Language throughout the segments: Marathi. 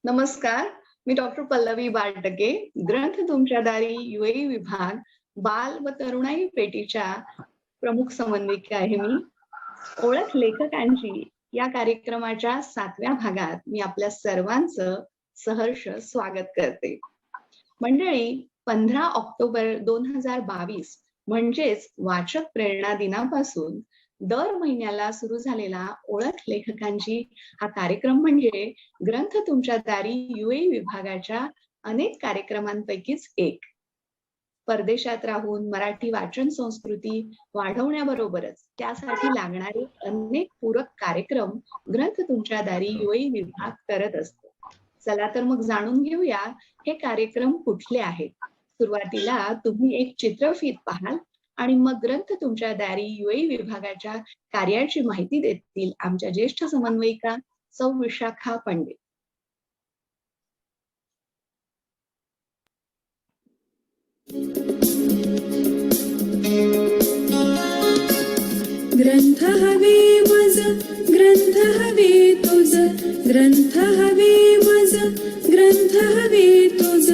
नमस्कार. मी डॉक्टर पल्लवी बारटके, ग्रंथ तुमच्या दारी युएई विभाग बाल व तरुणाई पेटीच्या प्रमुख समन्वयिका आहे मी. ओळख लेखकांची या कार्यक्रमाच्या 7व्या भागात मी आपल्या सर्वांचं सहर्ष स्वागत करते. मंडळी, 15 ऑक्टोबर 2022 म्हणजेच वाचक प्रेरणा दिनापासून दर महिन्याला सुरू झालेला ओळख लेखकांची हा कार्यक्रम म्हणजे ग्रंथ तुमच्या दारी युएई विभागाच्या अनेक कार्यक्रमांपैकीच एक. परदेशात राहून मराठी वाचन संस्कृती वाढवण्याबरोबरच त्यासाठी लागणारे अनेक पूरक कार्यक्रम ग्रंथ तुमच्या दारी युएई विभाग करत असतो. चला तर मग जाणून घेऊया हे कार्यक्रम कुठले आहेत. सुरुवातीला तुम्ही एक चित्रफित पाहाल आणि मग ग्रंथ तुमच्या दारी युएई विभागाच्या कार्याची माहिती देतील आमच्या ज्येष्ठ समन्वयिका सौ विशाखा पंडित. ग्रंथ हवे मज, ग्रंथ हवे तुझ, ग्रंथ हवे मज, ग्रंथ हवे तुझ,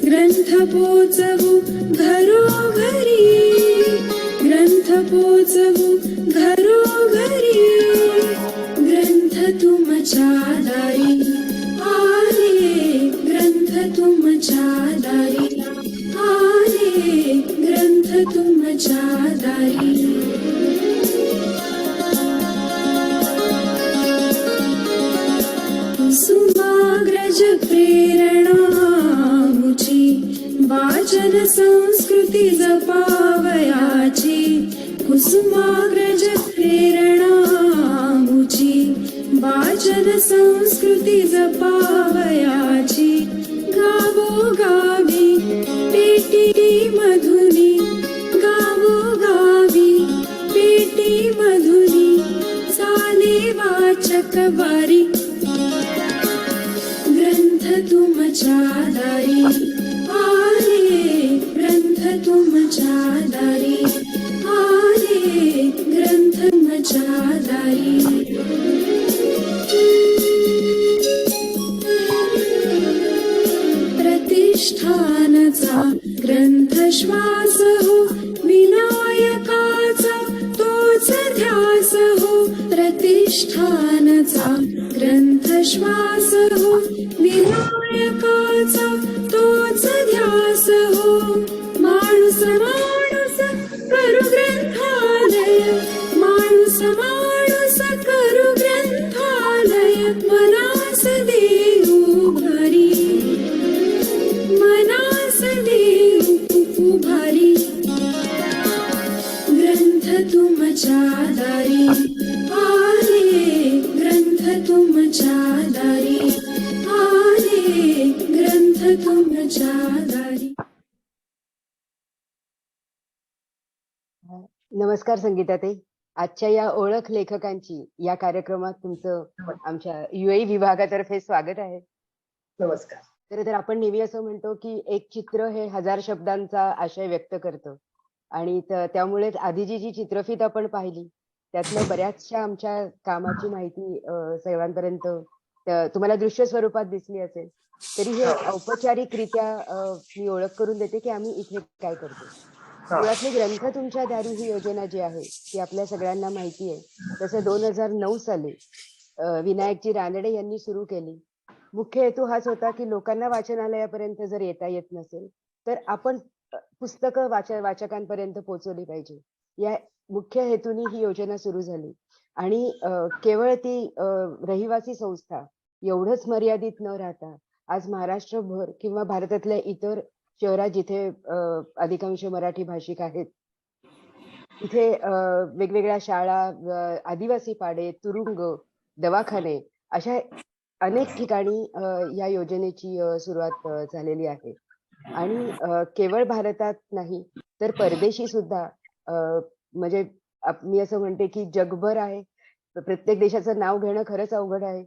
ग्रंथ पोचवू घरोघरी, ग्रंथ पोचवू घरोघरी, ग्रंथ तुमच्या दारी आले, ग्रंथ तुमच्या दारी आले, ग्रंथ तुमच्या दारी. कुसुमाग्रज प्रेरणा मुची, वाचन संस्कृती जपावयाची, कुसुमाग्रज प्रेरणा मुची, वाचन संस्कृती जपावयाची, गावोगावी पेटी मधुनी, गावोगावी पेटी मधुनी, चाले वाचक वारी, ग्रंथ तुमच्या दारी आले, ग्रंथ तुमच्या दारी आले, ग्रंथ तुमच्या दारी. प्रतिष्ठानचा ग्रंथ श्वास हो, विनायकाचा तोच ध्यास हो, प्रतिष्ठानचा ग्रंथ श्वास हो, विनायकाचा तोच ध्यास हो. माणूस माणूस करू ग्रंथालय, माणूस माणूस करू ग्रंथालय, मनास देऊ भारी, मनास देऊ भारी, ग्रंथ तुमच्या दारी आले, ग्रंथ तुमच्या दारी आले, ग्रंथ तुमच्या दारी. नमस्कार संगीताताई. आजच्या या ओळख लेखकांची या कार्यक्रमात तुमचं आमच्या युएई विभागातर्फे स्वागत आहे. नमस्कार. खरं तर आपण नेहमी असं म्हणतो की एक चित्र हे 1000 शब्दांचा आशय व्यक्त करतं आणि त्यामुळेच आधी जी चित्रफित आपण पाहिली त्यातल्या बऱ्याचशा आमच्या कामाची माहिती सर्वांपर्यंत तुम्हाला दृश्य स्वरूपात दिसली असेल. तरी हे औपचारिकरित्या मी ओळख करून देते की आम्ही इथे काय करतो. मुळातली ग्रंथ तुमच्या दारी ही योजना जी आहे ती आपल्या सगळ्यांना माहिती आहे. तसं 2009 साली विनायकजी रानडे यांनी सुरू केली. मुख्य हेतू हाच होता की लोकांना वाचनालयापर्यंत जर येता येत नसेल तर आपण पुस्तकं वाचकांपर्यंत पोहोचवली पाहिजे. या मुख्य हेतूने ही योजना सुरू झाली आणि केवळ ती रहिवासी संस्था एवढंच मर्यादित न राहता आज महाराष्ट्रभर किंवा भारतातल्या इतर शहरात जिथे अधिकांश मराठी भाषिक आहेत तिथे वेगवेगळ्या शाळा, आदिवासी पाडे, तुरुंग, दवाखाने अशा अनेक ठिकाणी या योजनेची सुरुवात झालेली आहे. आणि केवळ भारतात नाही तर परदेशी सुद्धा म्हणजे मी असं म्हणते की जगभर आहे. प्रत्येक देशाचं नाव घेणं खरंच अवघड आहे,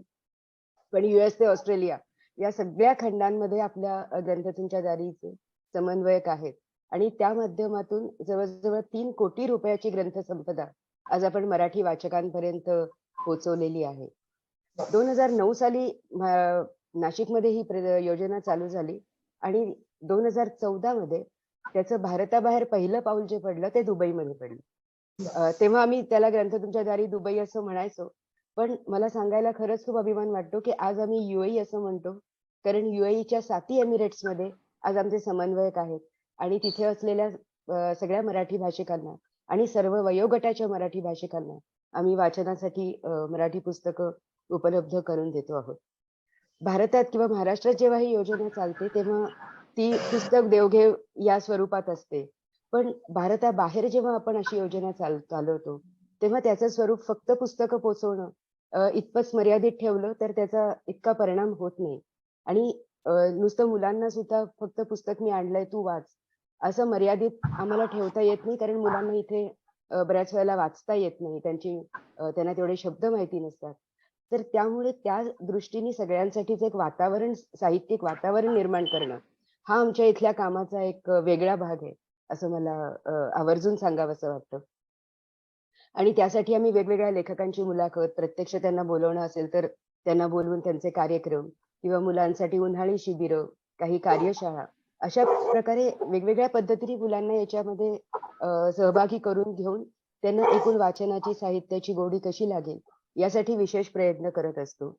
पण US ते ऑस्ट्रेलिया या सगळ्या खंडांमध्ये आपल्या ग्रंथांच्या दारीचे समन्वयक आहेत आणि त्या माध्यमातून जवळजवळ 3 कोटी रुपयाची ग्रंथसंपदा आज आपण मराठी वाचकांपर्यंत पोहोचवलेली आहे. 2009 साली नाशिकमध्ये ही योजना चालू झाली आणि 2014 मध्ये त्याचं भारताबाहेर पहिलं पाऊल जे पडलं ते दुबईमध्ये पडलं. तेव्हा आम्ही त्याला ग्रंथ तुमच्या दारी दुबई असं म्हणायचो. पण मला सांगायला खरंच खूप अभिमान वाटतो, की आज आम्ही UAE असं म्हणतो. कारण UAEच्या 7 एमिरेट्समध्ये आज आमचे समन्वयक आहेत आणि तिथे असलेल्या सगळ्या मराठी भाषिकांना आणि सर्व वयोगटाच्या मराठी भाषिकांना आम्ही वाचनासाठी मराठी पुस्तकं उपलब्ध करून देतो आहोत. भारतात किंवा महाराष्ट्रात जेव्हा ही योजना चालते, तेव्हा ती पुस्तक देवघेव या स्वरूपात असते. पण भारताबाहेर जेव्हा आपण अशी योजना चालवतो, तेव्हा त्याचं स्वरूप फक्त पुस्तकं पोहोचवणं इतपत मर्यादित ठेवलं तर त्याचा इतका परिणाम होत नाही. आणि नुसतं मुलांना सुद्धा फक्त पुस्तक मी आणलंय तू वाच, असं मर्यादित आम्हाला ठेवता येत नाही. कारण मुलांना इथे बऱ्याच वेळेला वाचता येत नाही. त्यांना तेवढे शब्द माहिती नसतात. तर त्यामुळे त्या दृष्टीने सगळ्यांसाठीच एक वातावरण, साहित्यिक वातावरण निर्माण करणं, हा आमच्या इथल्या कामाचा एक वेगळा भाग आहे, असं मला आवर्जून सांगावंसं वाटतं. आणि त्यासाठी आम्ही वेगवेगळ्या लेखकांची मुलाखत, प्रत्यक्ष त्यांना बोलवणं असेल तर त्यांना बोलवून त्यांचे कार्यक्रम किंवा मुलांसाठी उन्हाळी शिबिरं, काही कार्यशाळा, अशा प्रकारे वेगवेगळ्या पद्धतीने मुलांना याच्यामध्ये सहभागी करून घेऊन त्यांना एकूण वाचनाची, साहित्याची गोडी कशी लागेल यासाठी विशेष प्रयत्न करत असतो.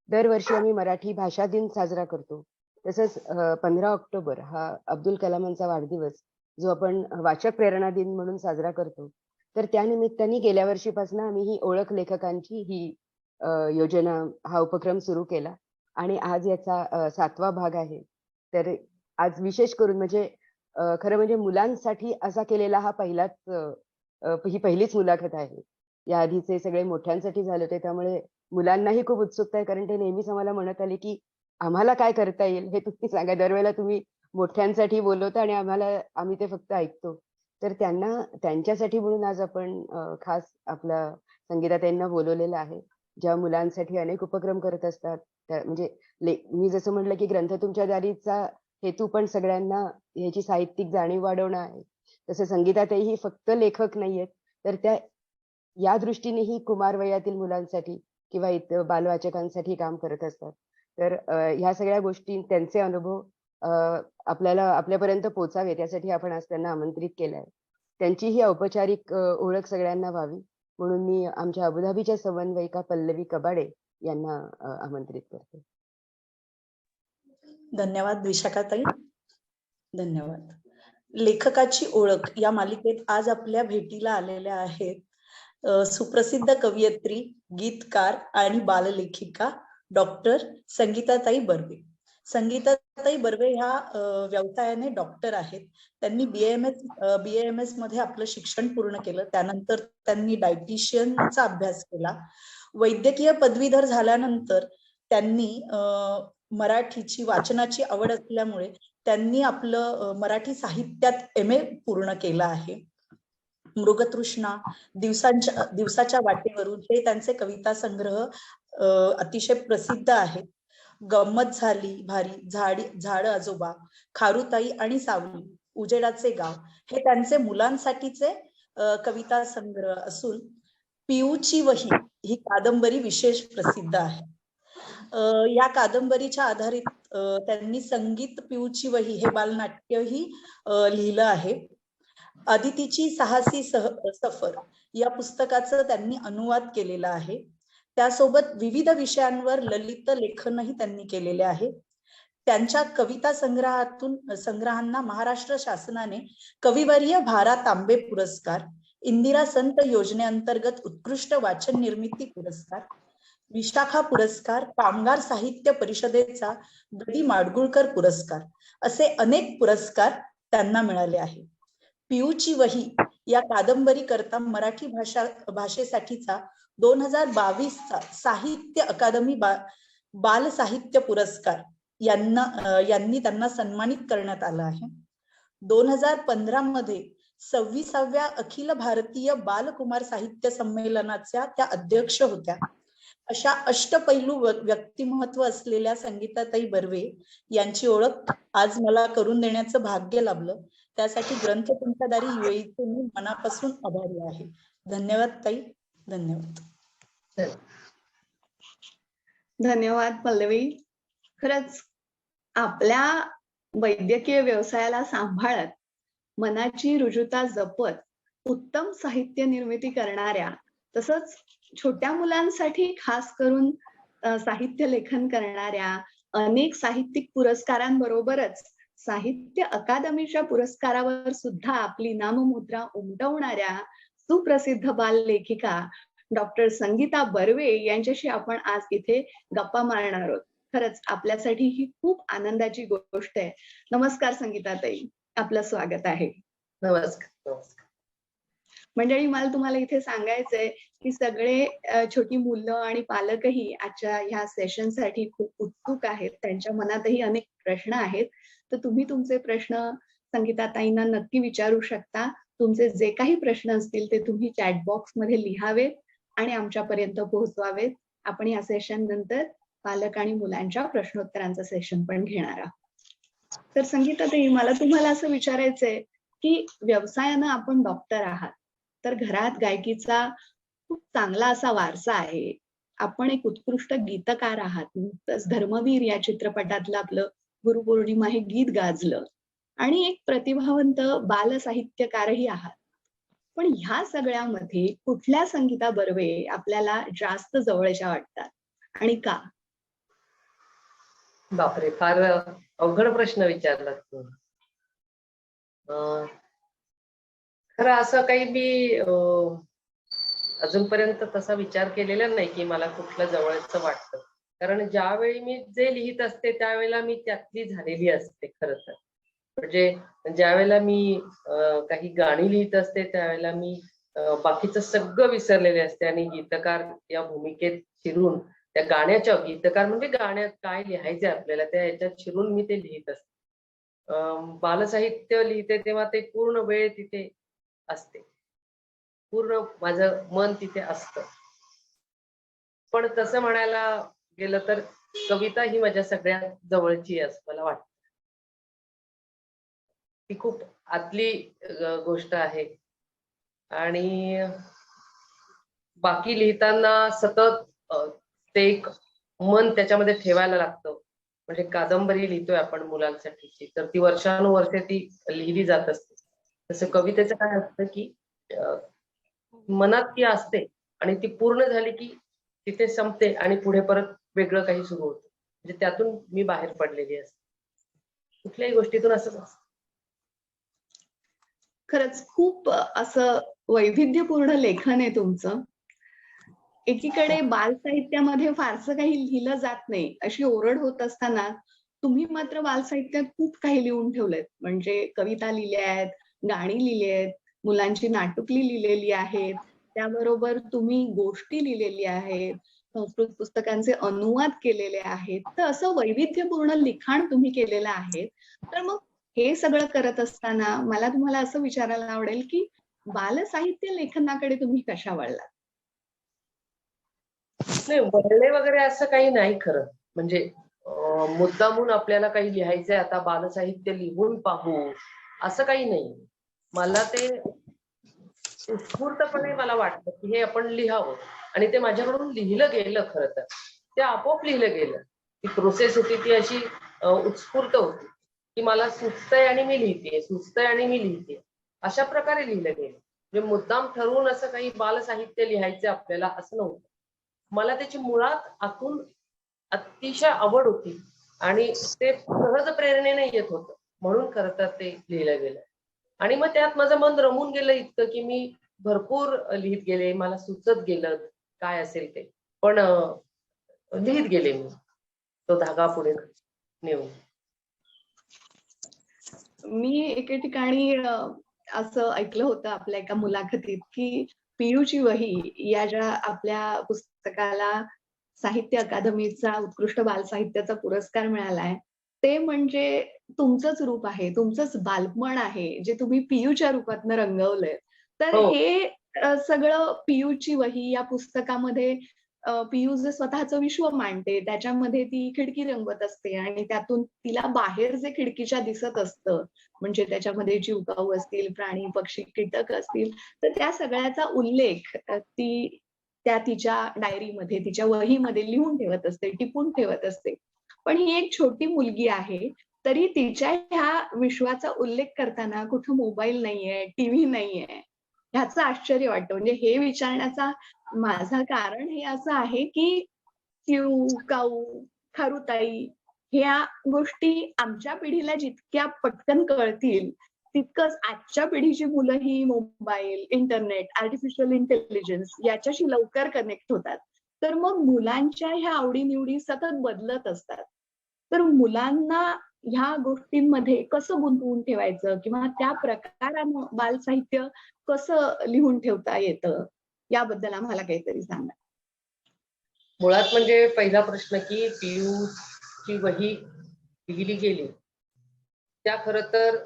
दरवर्षी आम्ही मराठी भाषा दिन साजरा करतो. तसंच 15 ऑक्टोबर हा अब्दुल कलामांचा वाढदिवस जो आपण वाचक प्रेरणा दिन म्हणून साजरा करतो. तर त्या निमित्ताने गेल्या वर्षीपासून आम्ही ही ओळख लेखकांची ही योजना, हा उपक्रम सुरू केला आणि आज याचा 7वा भाग आहे. तर आज विशेष करून म्हणजे खरं म्हणजे मुलांसाठी असा केलेला हा ही पहिलीच मुलाखत आहे. या आधीचे सगळे मोठ्यांसाठी झाले होते. त्यामुळे मुलांनाही खूप उत्सुकता आहे, कारण ते नेहमीच आम्हाला म्हणत आले, की आम्हाला काय करता येईल हे तुम्ही सांगा. दरवेळेला तुम्ही मोठ्यांसाठी बोलवता आणि आम्ही ते फक्त ऐकतो. तर त्यांच्यासाठी म्हणून आज आपण खास आपला संगीताताईंना बोलवलेलं आहे, ज्या मुलांसाठी अनेक उपक्रम करत असतात. म्हणजे मी जसं म्हटलं, की ग्रंथ तुमच्या दारीचा हेतू पण सगळ्यांना ह्याची साहित्यिक जाणीव वाढवणं आहे. तसं संगीताताई ही फक्त लेखक नाहीयेत, तर त्या या दृष्टीनेही कुमार वयातील मुलांसाठी किंवा इतर बालवाचकांसाठी काम करत असतात. तर ह्या सगळ्या गोष्टी, त्यांचे अनुभव आपल्यापर्यंत पोहोचावेत यासाठी आपण आज त्यांना आमंत्रित केलंय. त्यांची ही औपचारिक ओळख सगळ्यांना व्हावी म्हणून मी आमच्या अबुधाबीच्या समन्वयिका पल्लवी कबाडे यांना आमंत्रित करते. धन्यवाद विशाखाताई. धन्यवाद. लेखकाची ओळख या मालिकेत आज आपल्या भेटीला आलेल्या आहेत सुप्रसिद्ध कवयित्री, गीतकार आणि बाललेखिका डॉक्टर संगीताताई बर्वे. संगीताताई बर्वे ह्या व्यवसायाने डॉक्टर आहेत. त्यांनी BAMS मध्ये आपलं शिक्षण पूर्ण केलं. त्यानंतर त्यांनी डायटिशियनचा अभ्यास केला. वैद्यकीय पदवीधर झाल्यानंतर त्यांनी मराठीची वाचनाची आवड असल्यामुळे त्यांनी आपलं मराठी साहित्यात MA पूर्ण केलं आहे. मृगतृष्णा, दिवसाच्या वाटेवरून हे त्यांचे कविता संग्रह अतिशय प्रसिद्ध आहेत. गंमत झाली भारी, झाड आजोबा, खारुताई आणि सावली, उजेडाचे गाव हे त्यांचे मुलांसाठीचे कविता संग्रह असून पिऊची वही ही कादंबरी विशेष प्रसिद्ध आहे. या कादंबरीच्या आधारित त्यांनी संगीत पिऊची वही हे बालनाट्यही लिहिलं आहे. अदितीची साहसी सफर या पुस्तकाचं त्यांनी अनुवाद केलेला आहे. त्यासोबत विविध विषयांवर ललित लेखनही त्यांनी केलेले आहे. त्यांच्या कविता संग्रहांना महाराष्ट्र शासनाने कविवर्य भा. तांबे पुरस्कार, इंदिरा संत योजनेअंतर्गत उत्कृष्ट वाचन निर्मिती पुरस्कार, विशाखा पुरस्कार, कामगार साहित्य परिषदेचा ग.दी. माडगुळकर पुरस्कार असे अनेक पुरस्कार त्यांना मिळाले आहेत. पिऊची वही या कादंबरी करता मराठी भाषेसाठीचा 2022चा साहित्य अकादमी बाल साहित्य पुरस्कार यांनी त्यांना सन्मानित करण्यात आलं आहे. 2015 मध्ये 26व्या अखिल भारतीय बालकुमार साहित्य संमेलनाच्या त्या अध्यक्ष होत्या. अशा अष्टपैलू व्यक्तिमत्व असलेल्या संगीताताई बर्वे यांची ओळख आज मला करून देण्याचं भाग्य लाभलं. त्यासाठी ग्रंथ तुमच्या दारी UAEचे मी मनापासून आभारी आहे. धन्यवाद ताई. धन्यवाद. धन्यवाद पल्लवी. खरंच आपल्या वैद्यकीय व्यवसायाला सांभाळत, मनाची रुजुता जपत, उत्तम साहित्य निर्मिती करणाऱ्या, तसंच छोट्या मुलांसाठी खास करून साहित्य लेखन करणाऱ्या, अनेक साहित्यिक पुरस्कारांबरोबरच साहित्य अकादमीच्या पुरस्कारावर सुद्धा आपली नाममुद्रा उमटवणाऱ्या सुप्रसिद्ध बाललेखिका डॉक्टर संगीता बर्वे यांच्याशी आपण आज इथे गप्पा मारणार आहोत. खरंच आपल्यासाठी ही खूप आनंदाची गोष्ट आहे. नमस्कार संगीताताई, आपलं स्वागत आहे. नमस्कार. मंडळी, मला तुम्हाला इथे सांगायचंय की सगळे छोटी मुलं आणि पालकही आजच्या ह्या सेशनसाठी खूप उत्सुक आहेत. त्यांच्या मनातही अनेक प्रश्न आहेत. तर तुम्ही तुमचे प्रश्न संगीताताईंना नक्की विचारू शकता. तुमचे जे काही प्रश्न असतील ते तुम्ही चॅट बॉक्स मध्ये लिहावेत आणि आमच्यापर्यंत पोहोचवावेत. आपण या सेशन नंतर पालक आणि मुलांच्या प्रश्नोत्तरांचं सेशन पण घेणार आहोत. तर संगीताताई, मला तुम्हाला असं विचारायचंय की व्यवसायानं आपण डॉक्टर आहात, तर घरात गायकीचा खूप चांगला असा वारसा आहे. आपण एक उत्कृष्ट गीतकार आहात. नुकतंच धर्मवीर या चित्रपटातलं आपलं गुरुपौर्णिमा हे गीत गाजलं आणि एक प्रतिभावंत बालसाहित्यकारही आहात. पण ह्या सगळ्यामध्ये कुठल्या संगीता बर्वे आपल्याला जास्त जवळच्या वाटतात आणि का? बापरे, फार अवघड प्रश्न विचारलात तुम्ही. खरं असं काही मी अजूनपर्यंत तसा विचार केलेला नाही की मला कुठलं जवळचं वाटतं. कारण ज्यावेळी मी जे लिहित असते त्यावेळेला मी त्यातली झालेली असते. खरं तर म्हणजे ज्यावेळेला मी काही गाणी लिहित असते त्यावेळेला मी बाकीचं सगळं विसरलेले असते आणि गीतकार या भूमिकेत शिरून त्या गाण्याच्या, गीतकार म्हणजे गाण्यात काय लिहायचे आपल्याला त्या याच्यात शिरून मी ते लिहित असते. बालसाहित्य लिहिते तेव्हा ते पूर्ण वेळ तिथे असते, पूर्ण माझं मन तिथे असतं. पण तसं म्हणायला गेलं तर कविता ही माझ्या सगळ्यात जवळची आहे असं मला वाटतं. ती खूप आतली गोष्ट आहे आणि बाकी लिहिताना सतत ते एक मन त्याच्यामध्ये ठेवायला लागतं. म्हणजे कादंबरी लिहितोय आपण मुलांसाठीची, तर ती वर्षानुवर्षे ती लिहिली जात असते. तसं कवितेचं काय असतं की मनात ती असते आणि ती पूर्ण झाली की तिथे संपते आणि पुढे परत वेगळं काही सुरू होतं. म्हणजे त्यातून मी बाहेर पडलेली असते. कुठल्याही गोष्टीतून असंच असतं. खरंच खूप असं वैविध्यपूर्ण लेखन आहे तुमचं. एकीकडे बालसाहित्यामध्ये फारसं काही लिहिलं जात नाही अशी ओरड होत असताना तुम्ही मात्र बालसाहित्यात खूप काही लिहून ठेवलेत. म्हणजे कविता लिहिल्या आहेत, गाणी लिहिली आहेत, मुलांची नाटुकली लिहिलेली आहेत, त्याबरोबर तुम्ही गोष्टी लिहिलेली आहेत, संस्कृत पुस्तकांचे अनुवाद केलेले आहेत. तर असं वैविध्यपूर्ण लिखाण तुम्ही केलेलं आहे. तर मग हे सगळं करत असताना मला तुम्हाला असं विचारायला आवडेल की बालसाहित्य लेखनाकडे तुम्ही कशा वळलात? नाही, वळले वगैरे असं काही नाही खरं. म्हणजे मुद्दामून आपल्याला काही लिहायचंय आता बालसाहित्य लिहून पाहू असं काही नाही. मला ते उत्स्फूर्तपणे मला वाटतं की हे आपण लिहावं आणि ते माझ्याकडून लिहिलं गेलं. खरं तर ते आपोआप लिहिलं गेलं. ती प्रोसेस होती ती अशी उत्स्फूर्त होती की मला सुचतंय आणि मी लिहिते, सुचतंय आणि मी लिहिते, अशा प्रकारे लिहिलं गेलं. म्हणजे मुद्दाम ठरवून असं काही बालसाहित्य लिहायचं आपल्याला असं नव्हतं. मला त्याची मुळात आतून अतिशय आवड होती आणि ते सहज प्रेरणेने येत होतं, म्हणून खरं तर ते लिहिलं गेलं. आणि मग त्यात माझं मन रमून गेलं इतकं की मी भरपूर लिहित गेले. मला सुचत गेलं काय असेल ते, पण लिहित गेले मी तो धागा पुढे नेऊन. मी एके ठिकाणी असं ऐकलं होतं आपल्या एका मुलाखतीत की पियूची वही या ज्या आपल्या पुस्तकाला साहित्य अकादमीचा उत्कृष्ट बालसाहित्याचा पुरस्कार मिळालाय, ते म्हणजे तुमचंच रूप आहे, तुमचंच बालपण आहे, जे तुम्ही पियूच्या रूपातनं रंगवलंय. तर हो. हे सगळं पियूची वही या पुस्तकामध्ये पियू जे स्वतःचं विश्व मांडते, त्याच्यामध्ये ती खिडकी रंगवत असते आणि त्यातून तिला बाहेर जे खिडकीच्या दिसत असतं, म्हणजे त्याच्यामध्ये जीवकाऊ असतील, प्राणी, पक्षी, कीटक असतील, तर त्या सगळ्याचा उल्लेख ती त्या तिच्या डायरीमध्ये, तिच्या वहीमध्ये लिहून ठेवत असते, टिपून ठेवत असते. पण ही एक छोटी मुलगी आहे, तरी तिच्या ह्या विश्वाचा उल्लेख करताना कुठं मोबाईल नाहीये, टीव्ही नाहीये, ह्याचं आश्चर्य वाटतं. म्हणजे हे विचारण्याचा माझं कारण हे असं आहे, की चिऊ, काऊ, खारुताई ह्या गोष्टी आमच्या पिढीला जितक्या पटकन कळतील, तितकंच आजच्या पिढीची मुलं ही मोबाईल, इंटरनेट, आर्टिफिशियल इंटेलिजन्स याच्याशी लवकर कनेक्ट होतात. तर मग मुलांच्या ह्या आवडी-निवडी सतत बदलत असतात. तर मुलांना ह्या गोष्टींमध्ये कसं गुंतवून ठेवायचं किंवा त्या प्रकारानं बालसाहित्य कसं लिहून ठेवता येतं, याबद्दल आम्हाला काहीतरी सांगा. मुळात म्हणजे पहिला प्रश्न की पियूची वही लिहिली गेली त्या खरं तर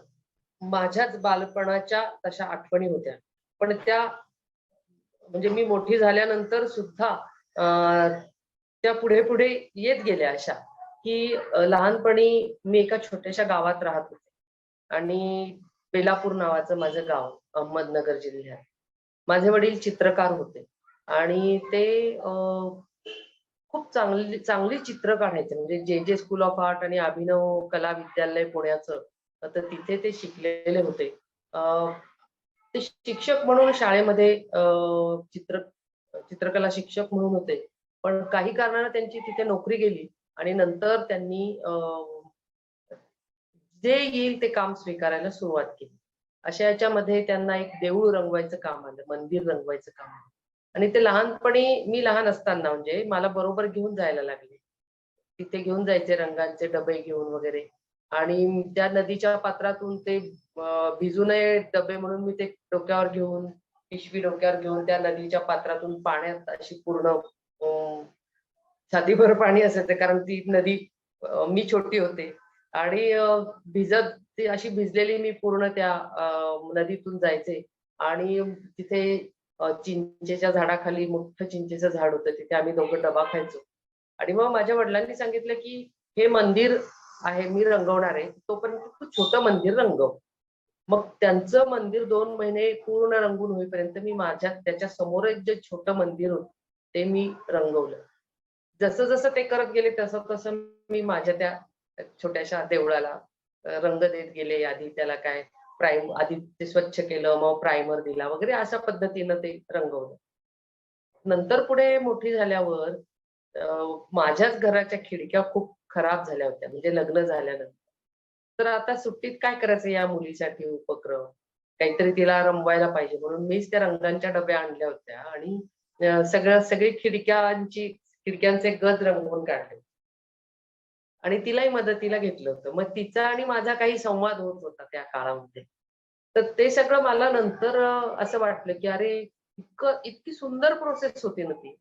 माझ्याच बालपणाच्या तशा आठवणी होत्या. पण त्या म्हणजे मी मोठी झाल्यानंतर सुद्धा त्या पुढे पुढे येत गेल्या अशा की लहानपणी मी एका छोट्याशा गावात राहत होते आणि बेलापूर नावाचं माझं गाव अहमदनगर जिल्ह्यात. माझे वडील चित्रकार होते आणि ते खूप चांगली चित्र काढायचे. म्हणजे जे स्कूल ऑफ आर्ट आणि अभिनव कला विद्यालय पुण्याचं तर तिथे ते शिकलेले होते. ते शिक्षक म्हणून शाळेमध्ये चित्रकला शिक्षक म्हणून होते. पण काही कारणाने त्यांची तिथे नोकरी गेली आणि नंतर त्यांनी जे येईल ते काम स्वीकारायला सुरुवात केली. अशा याच्यामध्ये त्यांना एक देऊळ रंगवायचं काम आलं, मंदिर रंगवायचं काम आलं आणि ते लहानपणी मी लहान असताना म्हणजे मला बरोबर घेऊन जायला लागले. तिथे घेऊन जायचे रंगांचे डबे घेऊन वगैरे आणि त्या नदीच्या पात्रातून ते भिजू नये डबे म्हणून मी ते डोक्यावर घेऊन पिशवी डोक्यावर घेऊन त्या नदीच्या पात्रातून पाण्यात अशी पूर्ण छातीभर पाणी असायचं कारण ती नदी मी छोटी होते आणि भिजत ती अशी भिजलेली मी पूर्ण त्या नदीतून जायचे आणि तिथे चिंचेच्या झाडाखाली मोठं चिंचेचं झाड होतं तिथे आम्ही दोघं डबा खायचो आणि मग माझ्या वडिलांनी सांगितलं की हे मंदिर आहे मी रंगवणार आहे तोपर्यंत तू छोटं मंदिर रंगव. मग त्यांचं मंदिर 2 महिने पूर्ण रंगून होईपर्यंत मी त्याच्या समोरच जे छोटं मंदिर होतं ते मी रंगवलं. जसं जसं ते करत गेले तसं तसं मी माझ्या त्या छोट्याशा देवळाला रंग देत गेले. आधी त्याला काय आधी ते स्वच्छ केलं मग प्रायमर दिला वगैरे अशा पद्धतीनं ते रंगवलं. नंतर पुढे मोठी झाल्यावर माझ्याच घराच्या खिडक्या खूप खराब झाल्या होत्या म्हणजे लग्न झाल्यानंतर. तर आता सुट्टीत काय करायचं या मुलीसाठी उपक्रम काहीतरी तिला रंगवायला पाहिजे म्हणून मीच त्या रंगांच्या डब्या आणल्या होत्या आणि सगळी खिडक्यांचे गज रंगवून काढले आणि तिलाही मदतीला घेतलं होतं. मग तिचा आणि माझा काही संवाद होत होता त्या काळामध्ये. तर ते सगळं मला नंतर असं वाटलं की अरे इतकी सुंदर प्रोसेस होती ना ती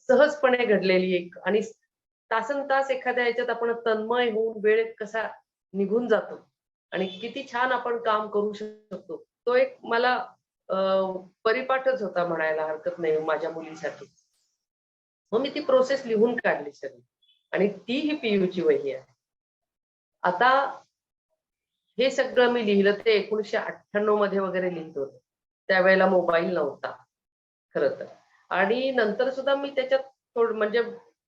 सहजपणे घडलेली एक आणि तासनतास एखाद्या याच्यात आपण तन्मय होऊन वेळ कसा निघून जातो आणि किती छान आपण काम करू शकतो तो एक मला परिपाठच होता म्हणायला हरकत नाही माझ्या मुलीसाठी. मग मी ती प्रोसेस लिहून काढली सगळी आणि ती ही पीयूची वही आहे. आता हे सगळं मी लिहिलं ते 1998 मध्ये वगैरे लिहित होते. त्यावेळेला मोबाईल नव्हता खरं तर आणि नंतर सुद्धा मी त्याच्यात म्हणजे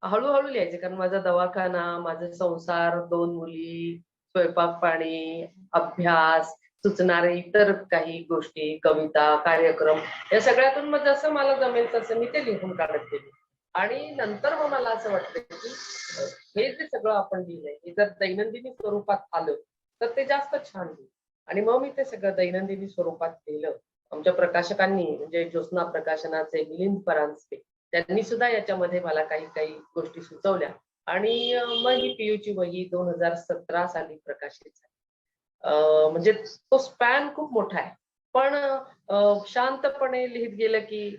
हळूहळू लिहायचे कारण माझा दवाखाना माझा संसार 2 मुली स्वयंपाक पाणी अभ्यास सुचणारे इतर काही गोष्टी कविता कार्यक्रम या सगळ्यातून मग जसं मला जमेल तसं मी ते लिहून काढत गेले आणि नंतर मग मला असं वाटतं की हे जे सगळं आपण लिहिलंय हे जर दैनंदिनी स्वरूपात आलं तर ते जास्त छान होईल आणि मग मी ते सगळं दैनंदिनी स्वरूपात लिहिलं. आमच्या प्रकाशकांनी म्हणजे ज्योत्स्ना प्रकाशनाचे मिलिंद परांजपे त्यांनी सुद्धा याच्यामध्ये मला काही गोष्टी सुचवल्या आणि मग ही पीयूची वही 2017 साली प्रकाशित झाली. म्हणजे तो स्पॅन खूप मोठा आहे पण शांतपणे लिहित गेलं की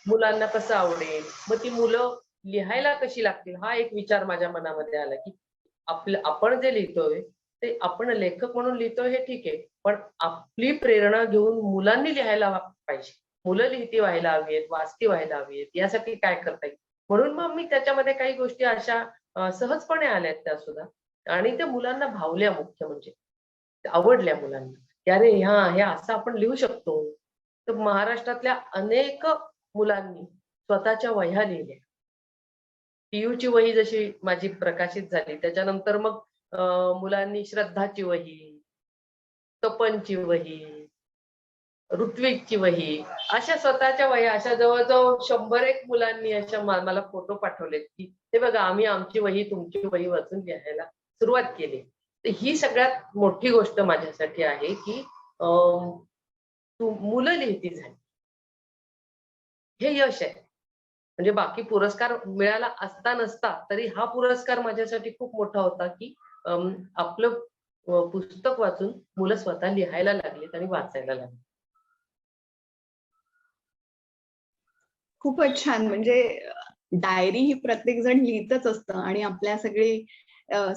मुलांना कसं आवडेल मग ती मुलं लिहायला कशी लागतील हा एक विचार माझ्या मनामध्ये आला की आपण जे लिहितोय ते आपण लेखक म्हणून लिहितोय हे ठीक आहे पण आपली प्रेरणा घेऊन मुलांनी लिहायला पाहिजे. मुलं लिहिती व्हायला हवीत वाचती व्हायला हवीत यासाठी काय करता येईल म्हणून मग मी त्याच्यामध्ये काही गोष्टी अशा सहजपणे आल्यात त्या सुद्धा आणि त्या मुलांना भावल्या मुख्य म्हणजे आवडल्या मुलांना की अरे हे असं आपण लिहू शकतो. तर महाराष्ट्रातल्या अनेक मुलांनी स्वतःच्या वह्या लिहिल्या पीयूची वही जशी माझी प्रकाशित झाली, त्याच्यानंतर मग मुलांनी श्रद्धाची वही, तपनची वही, ऋत्विकची वही, अशा स्वतःच्या वह्या अशा जवळजवळ 100 मुलांनी अशा मला फोटो पाठवलेत की हे बघा आम्ही आमची वही तुमची वही वाचून लिहायला सुरुवात केली. तर ही सगळ्यात मोठी गोष्ट माझ्यासाठी आहे की मुलं लिहिती झाली, हे यश आहे. म्हणजे बाकी पुरस्कार मिळाला असता नसता तरी हा पुरस्कार माझ्यासाठी खूप मोठा होता की आपलं पुस्तक वाचून मुलं स्वतः लिहायला लागलीत आणि वाचायला लागली. खूपच छान. म्हणजे डायरी ही प्रत्येक जण लिहितच असतं आणि आपल्या सगळे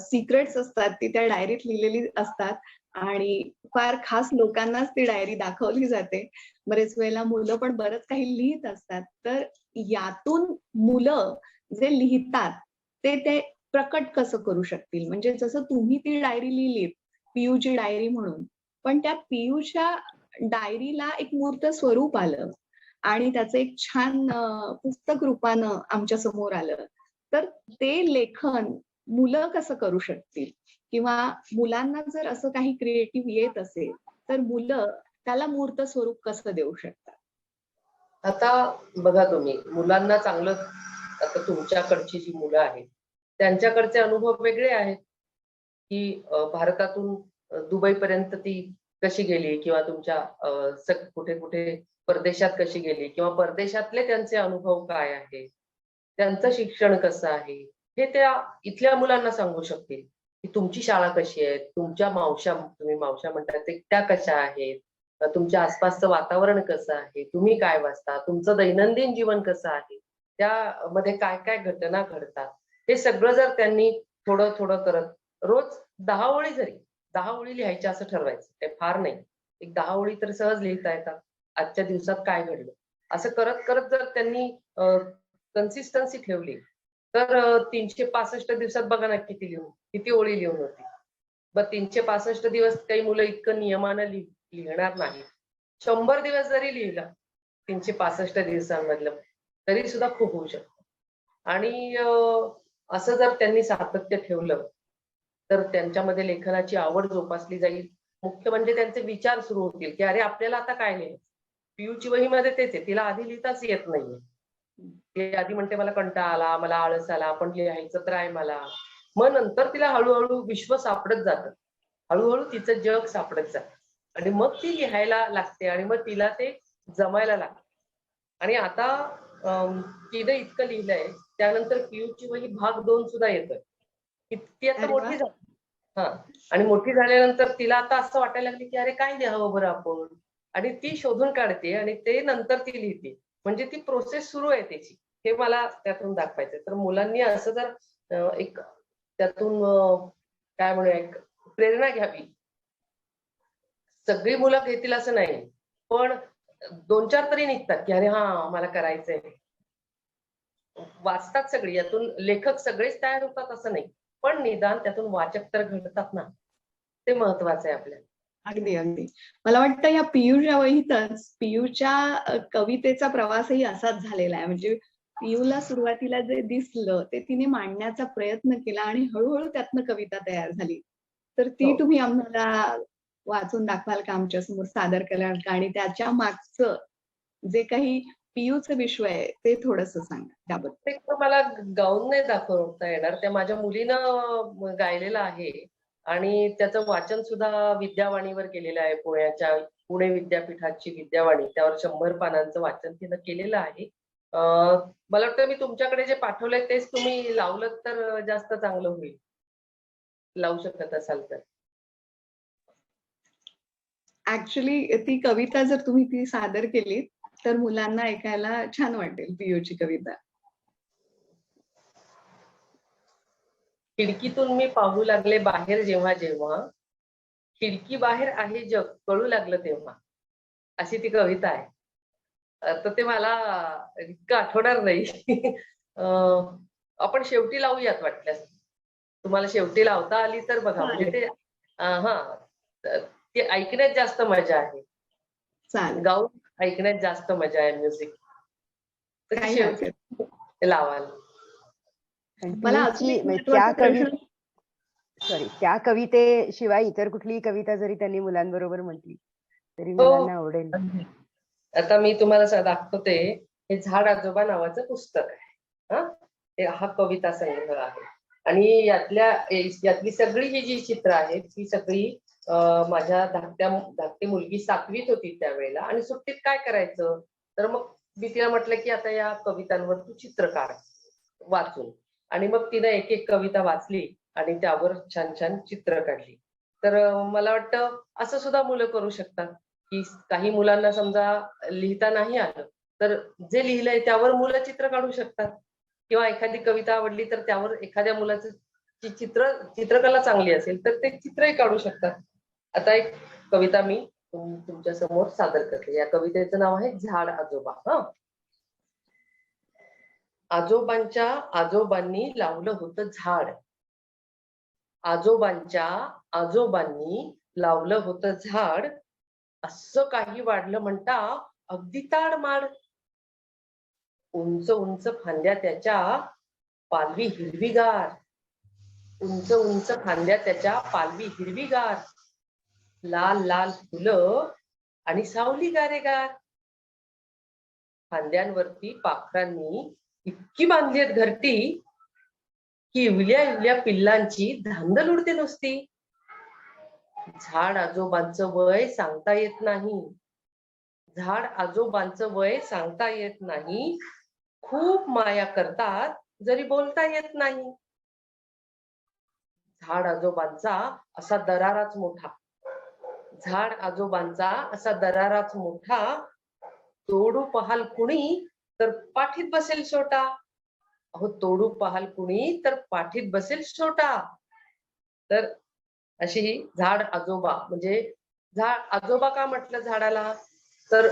सिक्रेट्स असतात ती त्या डायरीत लिहिलेली असतात आणि फार खास लोकांनाच ती डायरी दाखवली जाते. बरेच वेळेला मुलं पण बरंच काही लिहित असतात. तर यातून मुलं जे लिहितात ते प्रकट कसं करू शकतील? म्हणजे जसं तुम्ही ती डायरी लिहिलीत, पीयूची डायरी म्हणून, पण त्या पीयूच्या डायरीला एक मूर्त स्वरूप आलं आणि त्याचं एक छान पुस्तक रूपानं आमच्या समोर आलं. तर ते लेखन मुलं कसं करू शकतील? किंवा मुलांना जर असं काही क्रिएटिव्ह येत असेल, तर मुलं त्याला मूर्त स्वरूप कसं देऊ शकतात? आता बघा तुम्ही मुलांना चांगलं, आता तुमच्याकडची जी मुलं आहेत त्यांच्याकडचे अनुभव वेगळे आहेत की भारतातून दुबईपर्यंत ती कशी गेली किंवा तुमच्या कुठे कुठे परदेशात कशी गेली किंवा परदेशातले त्यांचे अनुभव काय आहेत, त्यांचं शिक्षण कसं आहे हे त्या इथल्या मुलांना सांगू शकतील की तुमची शाळा कशी आहे, तुमच्या मावशा, तुम्ही मावशा म्हणतात ते त्या कशा आहेत, तुमच्या आसपासचं वातावरण कसं आहे, तुम्ही काय वाचता, तुमचं दैनंदिन जीवन कसं आहे, त्यामध्ये काय काय घटना घडतात, हे सगळं जर त्यांनी थोडं थोडं करत रोज 10 ओळी, जरी 10 ओळी लिहायच्या असं ठरवायचं, ते फार नाही, एक 10 ओळी तर सहज लिहिता येतात. आजच्या दिवसात काय घडलं असं करत करत जर त्यांनी कन्सिस्टन्सी ठेवली तर 365 दिवसात बघा ना किती ओळी लिहून होती. बरं 365 दिवस काही मुलं इतकं नियमानं लिहिणार नाही. 100 दिवस जरी लिहिलं 365 दिवसांमधलं तरी सुद्धा खूप होऊ शकतं. आणि असं जर त्यांनी सातत्य ठेवलं तर त्यांच्यामध्ये लेखनाची आवड जोपासली जाईल. मुख्य म्हणजे त्यांचे विचार सुरू होतील की अरे आपल्याला आता काय लिहायचं. पीयूची वहीमध्ये तेच आहे, तिला आधी लिहिताच येत नाहीये. ती आधी म्हणते मला कंटाळा आला, मला आळस आला, पण लिहायचं तर आहे मला. मग नंतर तिला हळूहळू विश्व सापडत जातं, हळूहळू तिचं जग सापडत जातं आणि मग ती लिहायला लागते आणि मग तिला ते जमायला लागतं. आणि आता तिनं इतकं लिहिलंय त्यानंतर पीयूची वही भाग 2 सुद्धा येतोय. ती आता अरे वा. मोठी झाली. हा, आणि मोठी झाल्यानंतर तिला आता असं वाटायला लागली की अरे काय लिहावं बरं आपण, आणि ती शोधून काढते आणि ते नंतर ती लिहिते. म्हणजे ती प्रोसेस सुरू आहे त्याची, हे मला त्यातून दाखवायचंय. तर मुलांनी असं जर एक त्यातून काय म्हणूया एक प्रेरणा घ्यावी. सगळी मुलं घेतील असं नाही, पण 2-4 तरी निघतात की अरे हा मला करायचंय. वाचतात सगळी, यातून लेखक सगळेच तयार होतात असं नाही, पण निदान त्यातून वाचक तर घडतात ना, ते महत्वाचं आहे आपल्याला. अगदी अगदी. मला वाटतं या पीयूच्या वहीतच पीयूच्या कवितेचा प्रवासही असाच झालेला आहे. म्हणजे पीयूला सुरुवातीला जे दिसलं ते तिने मांडण्याचा प्रयत्न केला आणि हळूहळू त्यातनं कविता तयार झाली. तर ती हो. तुम्ही आम्हाला वाचून दाखवाल का, आमच्या समोर सादर कराल का, आणि त्याच्या मागचं जे काही पीयूचं विश्व आहे ते थोडंसं सांगा त्याबद्दल. ते तर मला गाऊन नाही दाखवता येणार, त्या माझ्या मुलीनं गायलेलं आहे आणि त्याचं वाचन सुद्धा विद्यावाणीवर केलेलं आहे. पुणे विद्यापीठाची विद्यावाणी, त्यावर 100 पानांचं वाचन तिनं केलेलं आहे. मला वाटतं मी तुमच्याकडे जे पाठवलंय तेच तुम्ही लावलं तर जास्त चांगलं होईल, लावू शकत असाल तर. ऍक्च्युली ती कविता जर तुम्ही ती सादर केली तर मुलांना ऐकायला छान वाटेल पीयूची कविता. खिडकीतून मी पाहू लागले बाहेर जेव्हा जेव्हा, खिडकी बाहेर आहे जग कळू लागलं तेव्हा, अशी ती कविता आहे. तर ते मला इतकं आठवणार नाही. आपण शेवटी लावूयात वाटल्यास. तुम्हाला शेवटी लावता आली तर बघा, म्हणजे ते हा, ते ऐकण्यात जास्त मजा आहे, चालेल. गाऊन ऐकण्यात जास्त मजा आहे म्युझिक. तर ती काही हरकत शेवटी लावाल. आणि मला अजून PUC एक म्हणजे त्या महत्वाचा प्रश्न त्या कवितेशिवाय इतर कुठलीही कविता जरी त्यांनी मुलांबरोबर म्हटली तरी हो. मुलांना आवडेल. आता मी तुम्हाला दाखवते, हे झाड आजोबा नावाचं पुस्तक आहे. हा कविता संग्रह आहे आणि यातली सगळी जी चित्र आहेत ही सगळी माझ्या धाकटी मुलगी 7वीत होती त्यावेळेला, आणि सुट्टीत काय करायचं, तर मग मी तिला म्हटलं की आता या कवितांवर तू चित्र काढ वाचून, आणि मग तिनं एक एक कविता वाचली आणि त्यावर छान छान चित्र काढली. तर मला वाटतं असं सुद्धा मुलं करू शकतात की काही मुलांना समजा लिहिता नाही आलं तर जे लिहिलंय त्यावर मुलं चित्र काढू शकतात, किंवा एखादी कविता आवडली तर त्यावर एखाद्या मुलाचं चित्रकला चांगली असेल तर ते चित्रही काढू शकतात. आता एक कविता मी तुमच्या समोर सादर करते. या कवितेचं नाव आहे झाड आजोबा. आजोबांच्या आजोबांनी लावलं होतं झाड, आजोबांच्या आजोबांनी लावलं होतं झाड, असं काही वाढलं म्हणता अगदी ताडमाड. उंच उंच फांद्या त्याच्या पालवी हिरवीगार, उंच उंच फांद्या त्याच्या पालवी हिरवीगार, लाल लाल फुलं आणि सावली गारेगार. फांद्यांवरती पाखरांनी इतकी बांधली आहेत घरटी की इवल्या इवल्या पिल्लांची धांदल उडते नुसती. झाड आजोबांचं वय सांगता येत नाही, झाड आजोबांचं वय सांगता येत नाही, खूप माया करतात जरी बोलता येत नाही. झाड आजोबांचा असा दराराच मोठा, झाड आजोबांचा असा दराराच मोठा, तोडू पहाल कुणी तर पाठीत बसेल छोटा. अहो तोडू पहाल कुणी तर पाठीत बसेल छोटा. तर अशी ही झाड आजोबा, म्हणजे झाड आजोबा का म्हटलं झाडाला, तर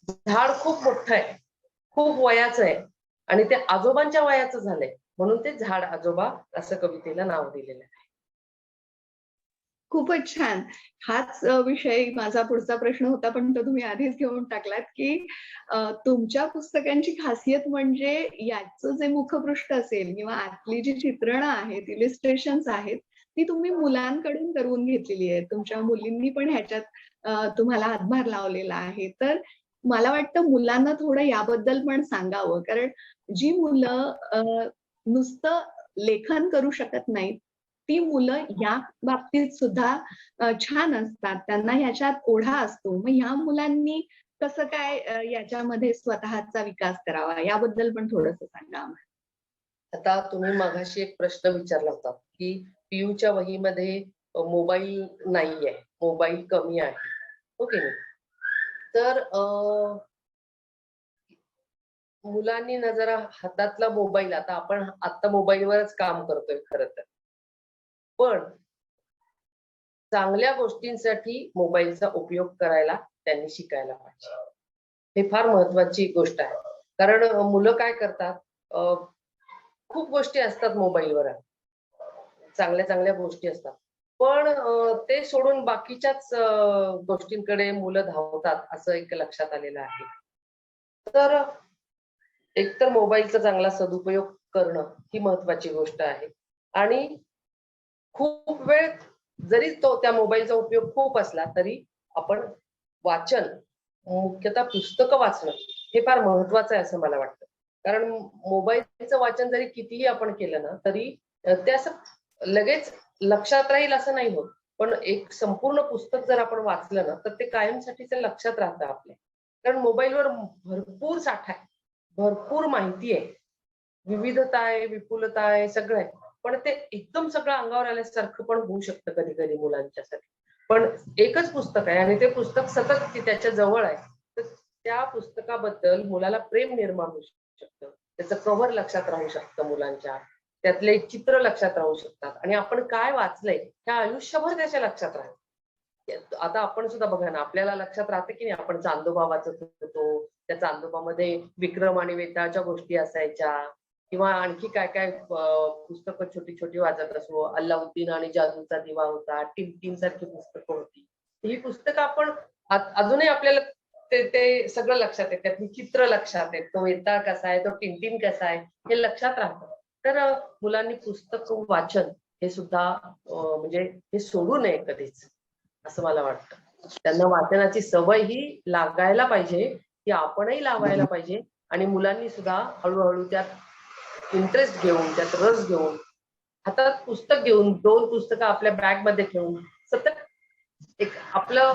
झाड खूप मोठं आहे, खूप वयाचं आहे आणि ते आजोबांच्या वयाचं झालंय, म्हणून ते झाड आजोबा असं कवितेला नाव दिलेलं आहे. खूपच छान. हाच विषय माझा पुढचा प्रश्न होता, पण तो तुम्ही आधीच घेऊन टाकलात, की तुमच्या पुस्तकांची खासियत म्हणजे याचं जे मुखपृष्ठ असेल किंवा आतली जी चित्रणं आहेत, इलिस्ट्रेशन्स आहेत, ती तुम्ही मुलांकडून करवून घेतलेली आहेत. तुमच्या मुलींनी पण ह्याच्यात तुम्हाला हातभार लावलेला आहे. तर मला वाटतं मुलांना थोडं याबद्दल पण सांगावं. कारण जी मुलं नुसतं लेखन करू शकत नाहीत, ती मुलं या बाबतीत सुद्धा छान असतात. त्यांना ह्याच्यात ओढा असतो. मग ह्या मुलांनी कसं काय याच्यामध्ये स्वतःचा विकास करावा याबद्दल पण थोडंसं सांगा आम्हाला. आता तुम्ही मगाशी एक प्रश्न विचारला होता की पीयूच्या वहीमध्ये मोबाईल नाहीये, मोबाईल कमी आहे, हो की नाही. तर मुलांनी ना जरा हातातला मोबाईल, आता मोबाईलवरच काम करतोय खरं तर, पण चांगल्या गोष्टींसाठी मोबाईलचा उपयोग करायला त्यांनी शिकायला पाहिजे. हे फार महत्वाची गोष्ट आहे. कारण मुलं काय करतात, खूप गोष्टी असतात मोबाईलवर, चांगल्या चांगल्या गोष्टी असतात, पण ते सोडून बाकीच्याच गोष्टींकडे मुलं धावतात असं एक लक्षात आलेलं आहे. तर एकतर मोबाईलचा चांगला सदुपयोग करणं ही महत्वाची गोष्ट आहे. आणि खूप वेळ जरी त्या मोबाईलचा उपयोग खूप असला तरी आपण वाचन, मुख्यतः पुस्तकं वाचणं हे फार महत्वाचं आहे असं मला वाटतं. कारण मोबाईलचं वाचन जरी कितीही आपण केलं ना तरी ते असं लगेच लक्षात राहील असं नाही होत. पण एक संपूर्ण पुस्तक जर आपण वाचलं ना तर ते कायमसाठीच लक्षात राहतं आपल्या. कारण मोबाईलवर भरपूर साठा आहे, भरपूर माहिती आहे, विविधता आहे, विपुलता आहे, सगळं आहे. पण ते एकदम सगळं अंगावर आल्यासारखं पण होऊ शकतं कधी कधी मुलांच्यासाठी. पण एकच पुस्तक आहे आणि ते पुस्तक सतत त्याच्या जवळ आहे, तर त्या पुस्तकाबद्दल मुलाला प्रेम निर्माण होऊ शकतं, त्याचं कव्हर लक्षात राहू शकतं मुलांच्या, त्यातले चित्र लक्षात राहू शकतात आणि आपण काय वाचलंय त्या आयुष्यभर त्याच्या लक्षात राहतं. आता आपण सुद्धा बघा ना, आपल्याला लक्षात राहते की नाही, आपण चांदोबा वाचत होतो, त्या चांदोबामध्ये विक्रम आणि वेताळच्या गोष्टी असायच्या, किंवा आणखी काय काय पुस्तकं छोटी छोटी वाचत असो. अल्लाउद्दीन आणि जादूचा दिवा होता, टिमटिम सारखी पुस्तकं होती. ही पुस्तकं आपण अजूनही आपल्याला ते सगळं लक्षात आहे, त्यातली चित्र लक्षात आहे, तो वेताळ कसा आहे, तो टिमटिम कसा आहे हे लक्षात राहतं. तर मुलांनी पुस्तक वाचन हे सुद्धा म्हणजे हे सोडू नये कधीच, असं मला वाटतं. त्यांना वाचनाची सवय ही लागायला पाहिजे, ती आपणही लावायला पाहिजे आणि मुलांनी सुद्धा हळूहळू त्यात इंटरेस्ट घेऊन, त्यात रस घेऊन, हातात पुस्तक घेऊन 2 पुस्तकं आपल्या बॅग मध्ये ठेवून सतत एक आपलं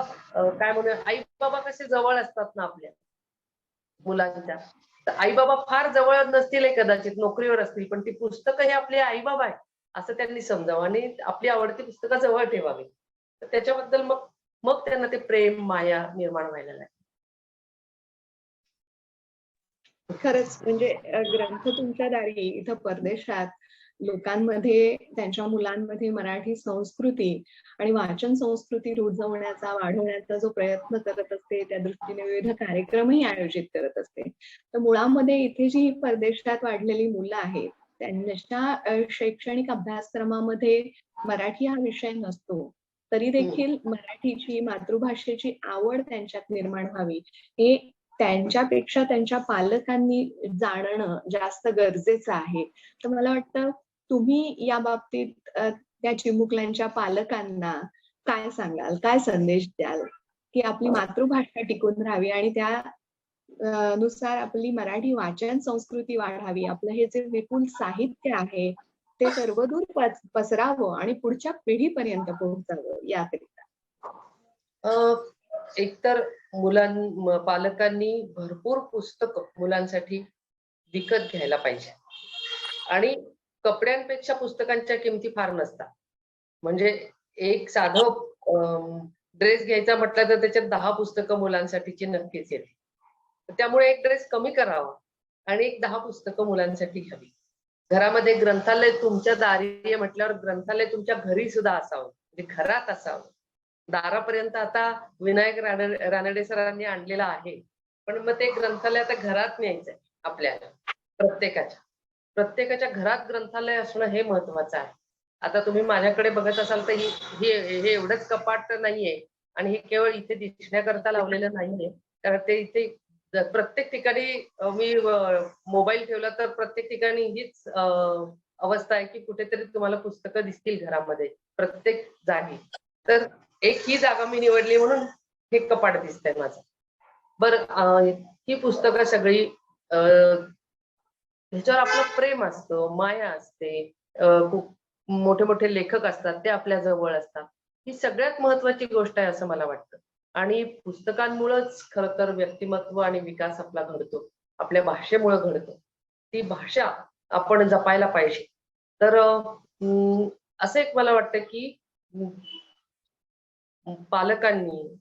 काय म्हणूया, आई बाबा कसे जवळ असतात ना आपल्या मुलांच्या, तर आई बाबा फार जवळ नसतील कदाचित, नोकरीवर असतील, पण ती पुस्तकं हे आपले आई बाबा आहे असं त्यांनी समजावं आणि आपली आवडती पुस्तकं जवळ ठेवावी. तर त्याच्याबद्दल मग मग त्यांना ते प्रेम माया निर्माण व्हायला लागेल. खरंच म्हणजे ग्रंथ तुमच्या दारी इथं परदेशात लोकांमध्ये त्यांच्या मुलांमध्ये मराठी संस्कृती आणि वाचन संस्कृती रुजवण्याचा वाढवण्याचा जो प्रयत्न करत असते, त्या दृष्टीने विविध कार्यक्रमही आयोजित करत असते. तर मुळामध्ये इथे जी परदेशात वाढलेली मुलं आहेत त्यांच्या शैक्षणिक अभ्यासक्रमामध्ये मराठी हा विषय नसतो, तरी देखील मराठीची मातृभाषेची आवड त्यांच्यात निर्माण व्हावी हे त्यांच्यापेक्षा त्यांच्या पालकांनी जाणणं जास्त गरजेचं आहे. तर मला वाटतं तुम्ही या बाबतीत त्या चिमुकल्यांच्या पालकांना काय सांगाल, काय संदेश द्याल की आपली मातृभाषा टिकून राहावी आणि त्या नुसार आपली मराठी वाचन संस्कृती वाढावी, आपलं हे जे विपुल साहित्य आहे ते सर्वदूर पसरावं आणि पुढच्या पिढीपर्यंत पोहोचावं याकरिता? एकतर पालकांनी भरपूर पुस्तकं मुलांसाठी विकत घ्यायला पाहिजे आणि कपड्यांपेक्षा पुस्तकांच्या किमती फार नसतात. म्हणजे एक साधं ड्रेस घ्यायचा म्हटलं तर त्याच्यात 10 पुस्तकं मुलांसाठीची नक्कीच येते. त्यामुळे एक ड्रेस कमी करावा आणि एक 10 पुस्तकं मुलांसाठी घ्यावी. घरामध्ये ग्रंथालय तुमच्या दारी म्हटल्यावर ग्रंथालय तुमच्या घरी सुद्धा असावं, म्हणजे घरात असावं. दारापर्यंत आता विनायक रानडे सरांनी आणलेला आहे, पण मग ते ग्रंथालय आता घरात न्यायचंय आपल्याला. प्रत्येकाच्या घरात ग्रंथालय असणं हे महत्वाचं आहे. आता तुम्ही माझ्याकडे बघत असाल तर हे एवढंच कपाट नाहीये आणि हे केवळ इथे दिसण्याकरता लावलेलं नाहीये, कारण ते इथे प्रत्येक ठिकाणी मी मोबाईल ठेवला तर प्रत्येक ठिकाणी हीच अवस्था आहे की कुठेतरी तुम्हाला पुस्तकं दिसतील घरामध्ये प्रत्येक जागी. तर एक ही जागा मी निवडली म्हणून हे कपाट दिसतंय माझं. बरं, ही पुस्तकं सगळी ह्याच्यावर आपलं प्रेम असतं, माया असते, खूप मोठे मोठे लेखक असतात ते आपल्या जवळ असतात. ही सगळ्यात महत्वाची गोष्ट आहे असं मला वाटतं. आणि पुस्तकांमुळेच खरं तर व्यक्तिमत्व आणि विकास आपला घडतो, आपल्या भाषेमुळे घडतो. ती भाषा आपण जपायला पाहिजे. तर असं एक मला वाटतं की पालकांनी,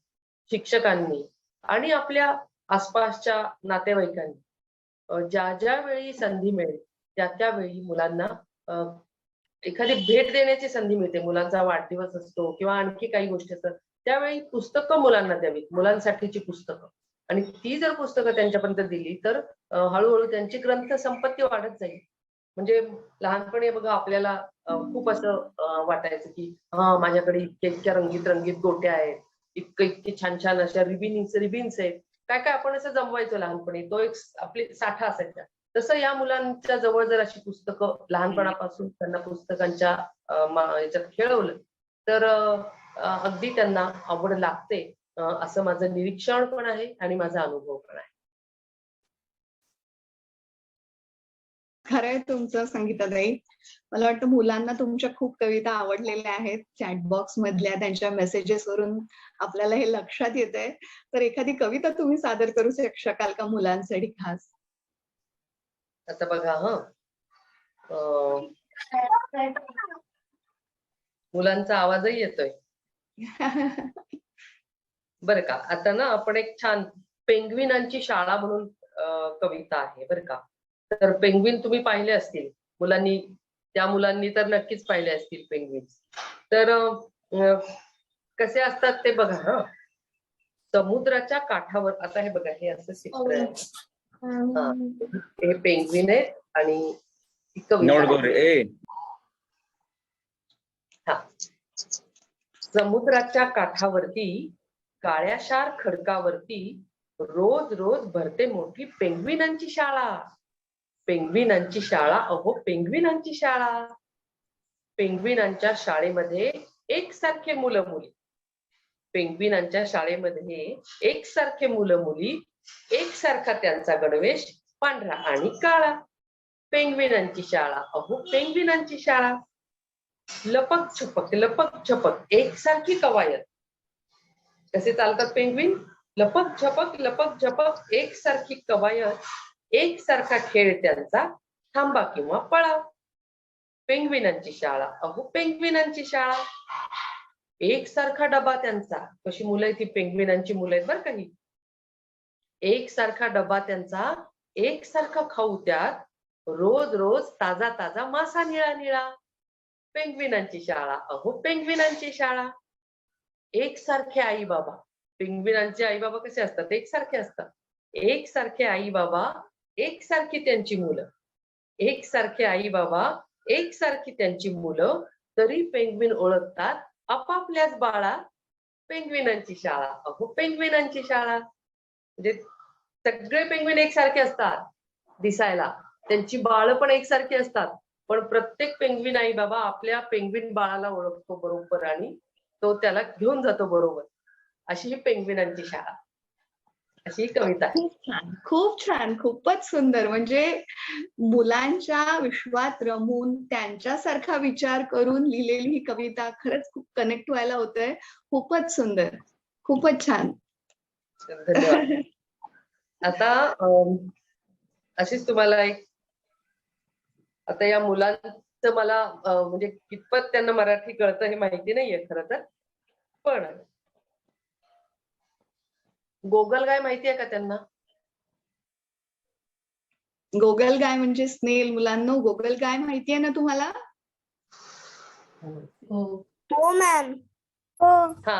शिक्षकांनी आणि आपल्या आसपासच्या नातेवाईकांनी ज्या वेळी संधी मिळेल त्या वेळी मुलांना एखादी भेट देण्याची संधी मिळते, मुलांचा वाढदिवस असतो किंवा आणखी काही गोष्टी असतात, त्यावेळी पुस्तकं मुलांना द्यावीत, मुलांसाठीची पुस्तकं. आणि ती जर पुस्तकं त्यांच्यापर्यंत दिली तर हळूहळू त्यांची ग्रंथ संपत्ती वाढत जाईल. म्हणजे लहानपणी बघा आपल्याला खूप असं वाटायचं की माझ्याकडे इतक्या रंगीत रंगीत गोट्या आहेत, इतकी छान छान अशा रिबिन्स आहेत, काय काय आपण असं जमवायचो लहानपणी, तो एक आपली साठा असायचा. तसं या मुलांच्या जवळ जर अशी पुस्तकं लहानपणापासून त्यांना पुस्तकांच्या याच्यात खेळवलं तर अगदी त्यांना आवड लागते, असं माझं निरीक्षण पण आहे आणि माझा अनुभव पण आहे. खरंय तुमचं संगीताताई. मला वाटतं मुलांना तुमच्या खूप कविता आवडलेल्या आहेत. चॅटबॉक्स मधल्या त्यांच्या मेसेजेस वरून आपल्याला हे लक्षात येतंय. तर एखादी कविता तुम्ही सादर करू शकाल का मुलांसाठी खास? आता बघा मुलांचा आवाजही येतोय बरं का. आता ना आपण एक छान पेंग्विनांची शाळा म्हणून कविता आहे बरं का. तर पेंग्विन तुम्ही पाहिले असतील मुलांनी, त्या मुलांनी तर नक्कीच पाहिले असतील पेंग्विन. तर कसे असतात ते बघा. समुद्राच्या काठावर, आता हे बघा, हे असं चित्र आहे, हे पेंग्विन आहे आणि समुद्राच्या काठावरती पेंग्विनांची शाळा, अहो पेंग्विनांची शाळा. पेंग्विनांच्या शाळेमध्ये एकसारखे मुलं मुली. पेंग्विनांच्या शाळेमध्ये एकसारखे मुलं मुली, एकसारखा त्यांचा गणवेश पांढरा आणि काळा. पेंग्विनांची शाळा, अहो पेंग्विनांची शाळा. लपक छपक एकसारखी कवायत. कसे चालतात पेंग्विन? लपक झपक एकसारखी कवायत, एकसारखा खेळ त्यांचा, थांबा किंवा पळा. पेंग्विनांची शाळा, अहो पेंग्विनांची शाळा. एकसारखा डबा त्यांचा. कशी मुलं आहेत ती पेंग्विनांची मुलं आहेत बरं काही. एकसारखा डबा त्यांचा, एकसारखा खाऊ त्यात, रोज रोज ताजा ताजा मासा निळा निळा. पेंग्विनांची शाळा, अहो पेंग्विनांची शाळा. एकसारखे आई बाबा. पेंग्विनांचे आई बाबा कसे असतात? एकसारखे असतात. एकसारखे आई बाबा, एकसारखी त्यांची मुलं. एकसारखे आई बाबा, एकसारखी त्यांची मुलं, तरी पेंग्विन ओळखतात आपापल्याच बाळा. पेंग्विनांची शाळा, अहो पेंग्विनांची शाळा. म्हणजे सगळे पेंग्विन एकसारखे असतात दिसायला, त्यांची बाळ पण एकसारखी असतात, पण प्रत्येक पेंग्विन आई बाबा आपल्या पेंग्विन बाळाला ओळखतो बरोबर आणि तो त्याला घेऊन जातो बरोबर. अशी ही पेंग्विनांची शाळा, अशी ही कविता आहे. खूप छान, खूप छान, खूपच सुंदर. म्हणजे मुलांच्या विश्वात रमून त्यांच्यासारखा विचार करून लिहिलेली ही कविता खरंच खूप कनेक्ट व्हायला होतंय. खूपच सुंदर, खूपच छान. धन्यवाद. आता अशीच तुम्हाला एक, आता या मुलांचं मला म्हणजे कितपत त्यांना मराठी कळतं हे माहिती नाहीये खरं तर, पण गोगलगाय माहिती आहे का त्यांना? गोगलगाय म्हणजे स्नेल. मुलांनो, गोगलगाय माहिती आहे ना तुम्हाला? हो मॅम. हो. हा,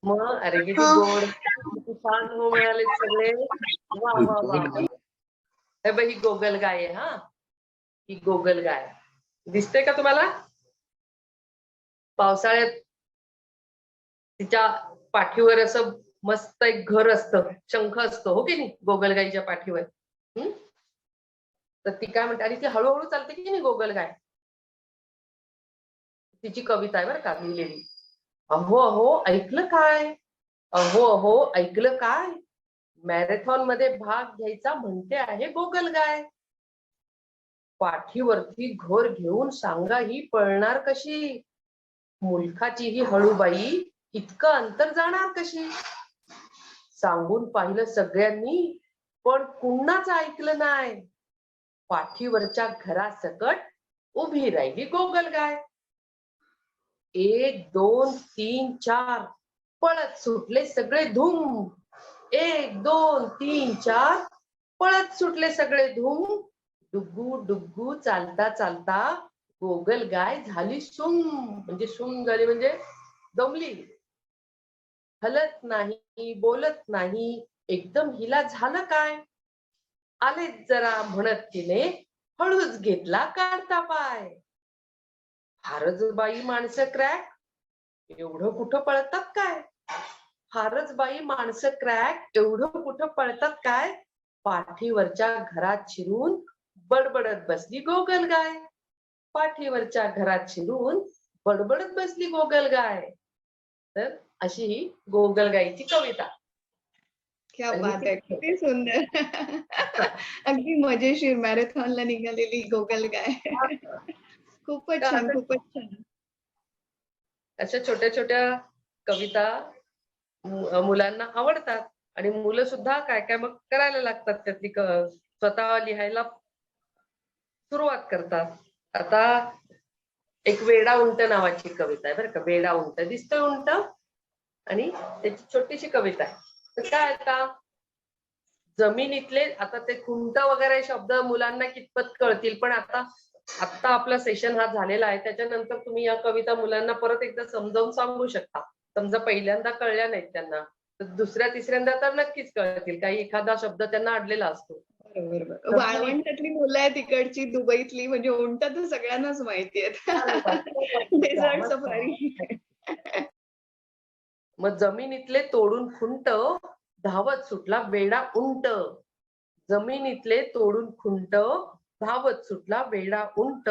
मग अरे किती गोड, किती छान हो मिळाले सगळे. वा वा वा. हे बघ, ही गोगलगाय आहे. हा, ही गोगलगाय दिसते का तुम्हाला? पावसाळ्यात तिच्या पाठीवर असं मस्त एक घर असतं, शंख असतो, हो की नाही, गोगलगाईच्या पाठीवर. तर ती काय म्हणते, आणि ती हळूहळू चालते की नाही गोगलगाय. तिची कविता आहे बरं का लिहिलेली. अहो अहो ऐकलं काय, अहो अहो ऐकलं काय, मॅरेथॉन मध्ये भाग घ्यायचा म्हणते आहे गोगलगाय. पाठीवरती घर घेऊन सांगा ही पळणार कशी, मुलखाची ही हळूबाई इतकं अंतर जाणार कशी. सांगून पाहिलं सगळ्यांनी, पण कुणाच ऐकलं नाही. पाठीवरच्या घरासकट उभी राहिली गोगलगाय. 1 2 3 4 पळत सुटले सगळे धूम. 1 2 3 4 पळत सुटले सगळे धूम. डुग्गू डुग्गू चालता चालता गोगलगाय झाली सुम. म्हणजे सुम झाली म्हणजे दमली, हलत नाही, बोलत नाही. एकदम हिला झालं काय, आले जरा म्हणत तिने हळूच घेतला काढता पाय. फारच बाई माणसं क्रॅक, एवढं कुठं पळतात काय. फारच बाई माणसं क्रॅक, एवढं कुठं पळतात काय. पाठीवरच्या घरात शिरून बडबडत बसली गोगलगाय. पाठीवरच्या घरात शिरून बडबडत बसली गोगलगाय. तर अशी ही गोगलगाईची कविता. क्या आणि बात ती- आहे, किती सुंदर. अगदी मजेशीर मॅरेथॉनला निघालेली गोगलगाय. खूपच छान, खूपच छान. अशा छोट्या छोट्या कविता मुलांना आवडतात आणि मुलं सुद्धा काय काय मग करायला लागतात, त्यातली स्वतः लिहायला सुरुवात करतात. आता एक वेडा उंट नावाची कविता आहे बरं का. वेडा उंट दिसतोय उंट, आणि त्याची छोटीशी कविता आहे. तर काय, आता जमिनीतले, आता ते खुंट वगैरे शब्द मुलांना कितपत कळतील, पण आता आपला सेशन हा झालेला आहे, त्याच्यानंतर तुम्ही या कविता मुलांना परत एकदा समजावून सांगू शकता. समजा पहिल्यांदा कळल्या नाहीत त्यांना, तर दुसऱ्या तिसऱ्यांदा तर नक्कीच कळतील. काही एखादा शब्द त्यांना अडलेला असतो. बरोबर. वाळवंटातली मुलं आहेत तिकडची, दुबईतली, म्हणजे उंट तर सगळ्यांनाच माहिती आहेत. Desert safari. मग जमिनीतले तोडून खुंट, धावत सुटला वेडा उंट. जमिनीतले तोडून खुंट, धावत सुटला वेडा उंट,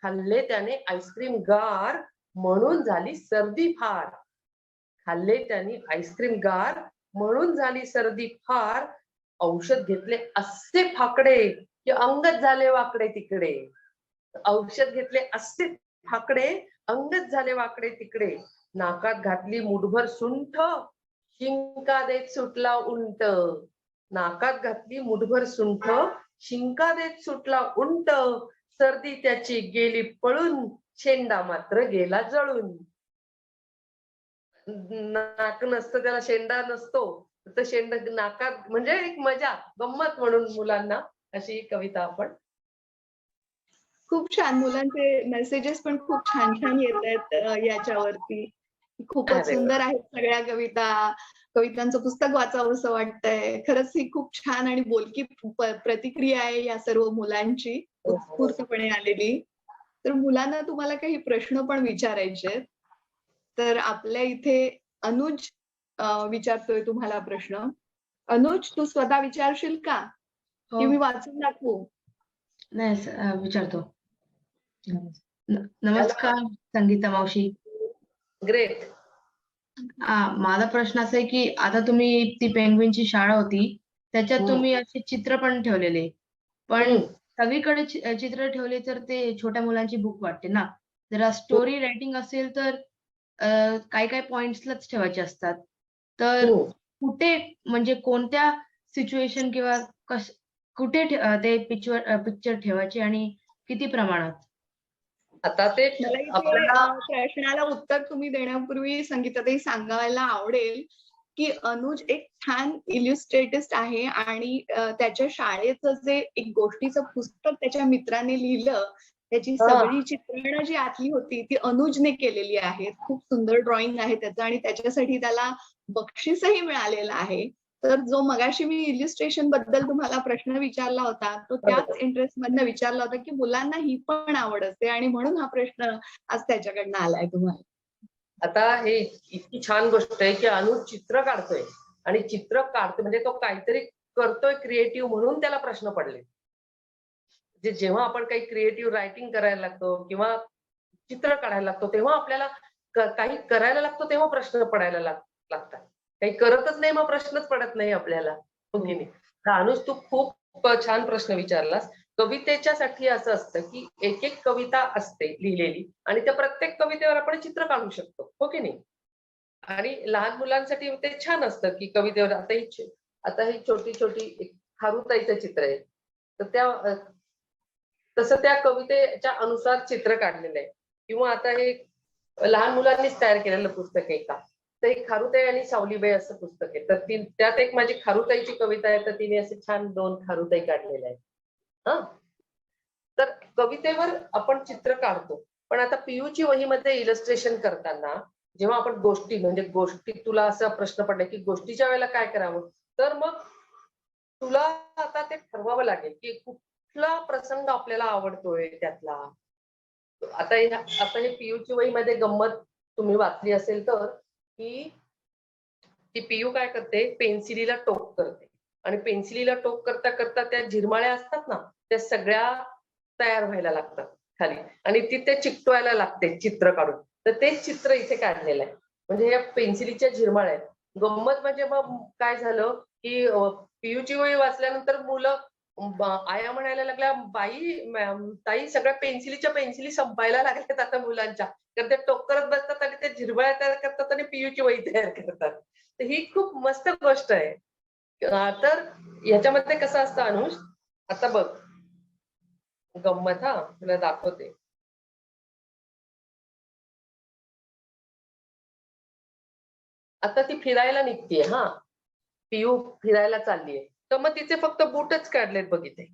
खाल्ले त्याने आईस्क्रीम गार, म्हणून झाली सर्दी फार. खाल्ले त्याने आईस्क्रीम गार, म्हणून झाली सर्दी फार. औषध घेतले असे फाकडे की अंगच झाले वाकडे तिकडे. औषध घेतले असे फाकडे, अंगच झाले वाकडे तिकडे. नाकात घातली मुठभर सुंठ, शिंका देत सुटला उंट. नाकात घातली मुठभर सुंठ, शिंका देत सुटला उंट. सर्दी त्याची गेली पळून, शेंडा मात्र गेला जळून. नाक नसतं त्याला, शेंडा नसतो तर शेंडा नाकात, म्हणजे एक मजा गंमत म्हणून मुलांना अशी ही कविता आपण. खूप छान. मुलांचे मेसेजेस पण खूप छान छान येत आहेत याच्यावरती. खूपच अरे वा. सुंदर आहेत सगळ्या कविता. कवितांचं पुस्तक वाचावं असं वाटतंय. खरंच ही खूप छान आणि बोलकी प्रतिक्रिया आहे या सर्व मुलांची, उत्स्फूर्तपणे आलेली. तर मुलांना तुम्हाला काही प्रश्न पण विचारायचे आहेत. तर आपल्या इथे अनुज विचारतोय तुम्हाला प्रश्न. अनुज, तू स्वतः विचारशील का, की मी वाचून दाखवू? नाही विचारतो. नमस्कार संगीता मावशी. ग्रेट. माझा प्रश्न असा आहे की आता तुम्ही ती पेंग्विनची शाळा होती त्याच्यात तुम्ही असे चित्र पण ठेवलेले, पण सगळीकडे चित्र ठेवले तर ते छोट्या मुलांची बुक वाटते ना. जरा स्टोरी रायटिंग असेल तर काही काही पॉइंट्सलाच ठेवायचे असतात. तर कुठे, म्हणजे कोणत्या सिच्युएशन किंवा कुठे ते पिक्चर ठेवायचे आणि किती प्रमाणात? आता ते मला इथे आपल्याला प्रश्नाला उत्तर तुम्ही देण्यापूर्वी संगीताताई सांगायला आवडेल की अनुज एक छान इल्युस्ट्रेटिस्ट आहे आणि त्याच्या शाळेचं जे एक गोष्टीचं पुस्तक त्याच्या मित्राने लिहिलं, त्याची सगळी चित्रणं जी आतली होती ती अनुजने केलेली आहेत. खूप सुंदर ड्रॉइंग आहे त्याचं आणि त्याच्यासाठी त्याला बक्षीसही मिळालेलं आहे. तर जो मगाशी मी इल्युस्ट्रेशन बद्दल तुम्हाला प्रश्न विचारला होता तो त्याच इंटरेस्ट मधनं विचारला होता की मुलांना ही पण आवड असते आणि म्हणून हा प्रश्न आज त्याच्याकडनं आलाय तुम्हाला. आता हे इतकी छान गोष्ट आहे की अनुज चित्र काढतोय आणि चित्र काढतोय म्हणजे तो काहीतरी करतोय क्रिएटिव्ह, म्हणून त्याला प्रश्न पडले. जेव्हा आपण काही क्रिएटिव्ह रायटिंग करायला लागतो किंवा चित्र काढायला लागतो तेव्हा आपल्याला काही करायला लागतो तेव्हा प्रश्न पडायला लागतात. काही करतच नाही मग प्रश्नच पडत नाही आपल्याला, हो की नाही. तर अनुज, तू खूप छान प्रश्न विचारलास. कवितेच्यासाठी असं असतं की एक एक कविता असते लिहिलेली आणि त्या प्रत्येक कवितेवर आपण चित्र काढू शकतो, हो की नाही. आणि लहान मुलांसाठी ते छान असतं की कवितेवर आता ही छोटी छोटी खारुताईचं चित्र आहे, तर त्या तसं त्या कवितेच्या अनुसार चित्र काढलेलं आहे. किंवा आता हे लहान मुलांनीच तयार केलेलं पुस्तक आहे का, तर एक खारुताई आणि सावलीबाई असं पुस्तक आहे. तर त्यात एक माझी खारुताईची कविता आहे, तर तिने असे छान 2 खारुताई काढलेल्या आहेत. तर कवितेवर आपण चित्र काढतो. पण आता पीयूची वहीमध्ये इलस्ट्रेशन करताना जेव्हा आपण गोष्टी तुला असा प्रश्न पडला की गोष्टीच्या वेळेला काय करावं, तर मग तुला आता ते ठरवावं लागेल की कुठला प्रसंग आपल्याला आवडतोय त्यातला. आता हे पीयूची वहीमध्ये गंमत तुम्ही वाचली असेल तर की ती पीयू काय करते, पेन्सिलीला टोक करते आणि पेन्सिलीला टोक करता करता त्या झिरमाळ्या असतात ना त्या सगळ्या तयार व्हायला लागतात खाली आणि ती ते चिकटवायला लागते चित्र काढून. तर तेच चित्र इथे काढलेलं आहे. म्हणजे या पेन्सिलीच्या झिरमाळ्या आहेत. गंमत म्हणजे मग काय झालं की पीयूची वही वाचल्यानंतर मुलं आया म्हणायला लागल्या, बाई ताई सगळ्या पेन्सिली संपायला लागल्यात आता मुलांच्या. तर ते टोक करत बसतात आणि ते झिरमाळ्या तयार करतात आणि पीयूची वही तयार करतात. तर ही खूप मस्त गोष्ट आहे. तर याच्यामध्ये कसं असतं अनुज, आता बघ गंमत, तुला दाखवते. आता ती फिरायला निघतीये, पीयू फिरायला चाललीये, तर मग तिचे फक्त बूटच काढलेत बघ इथे.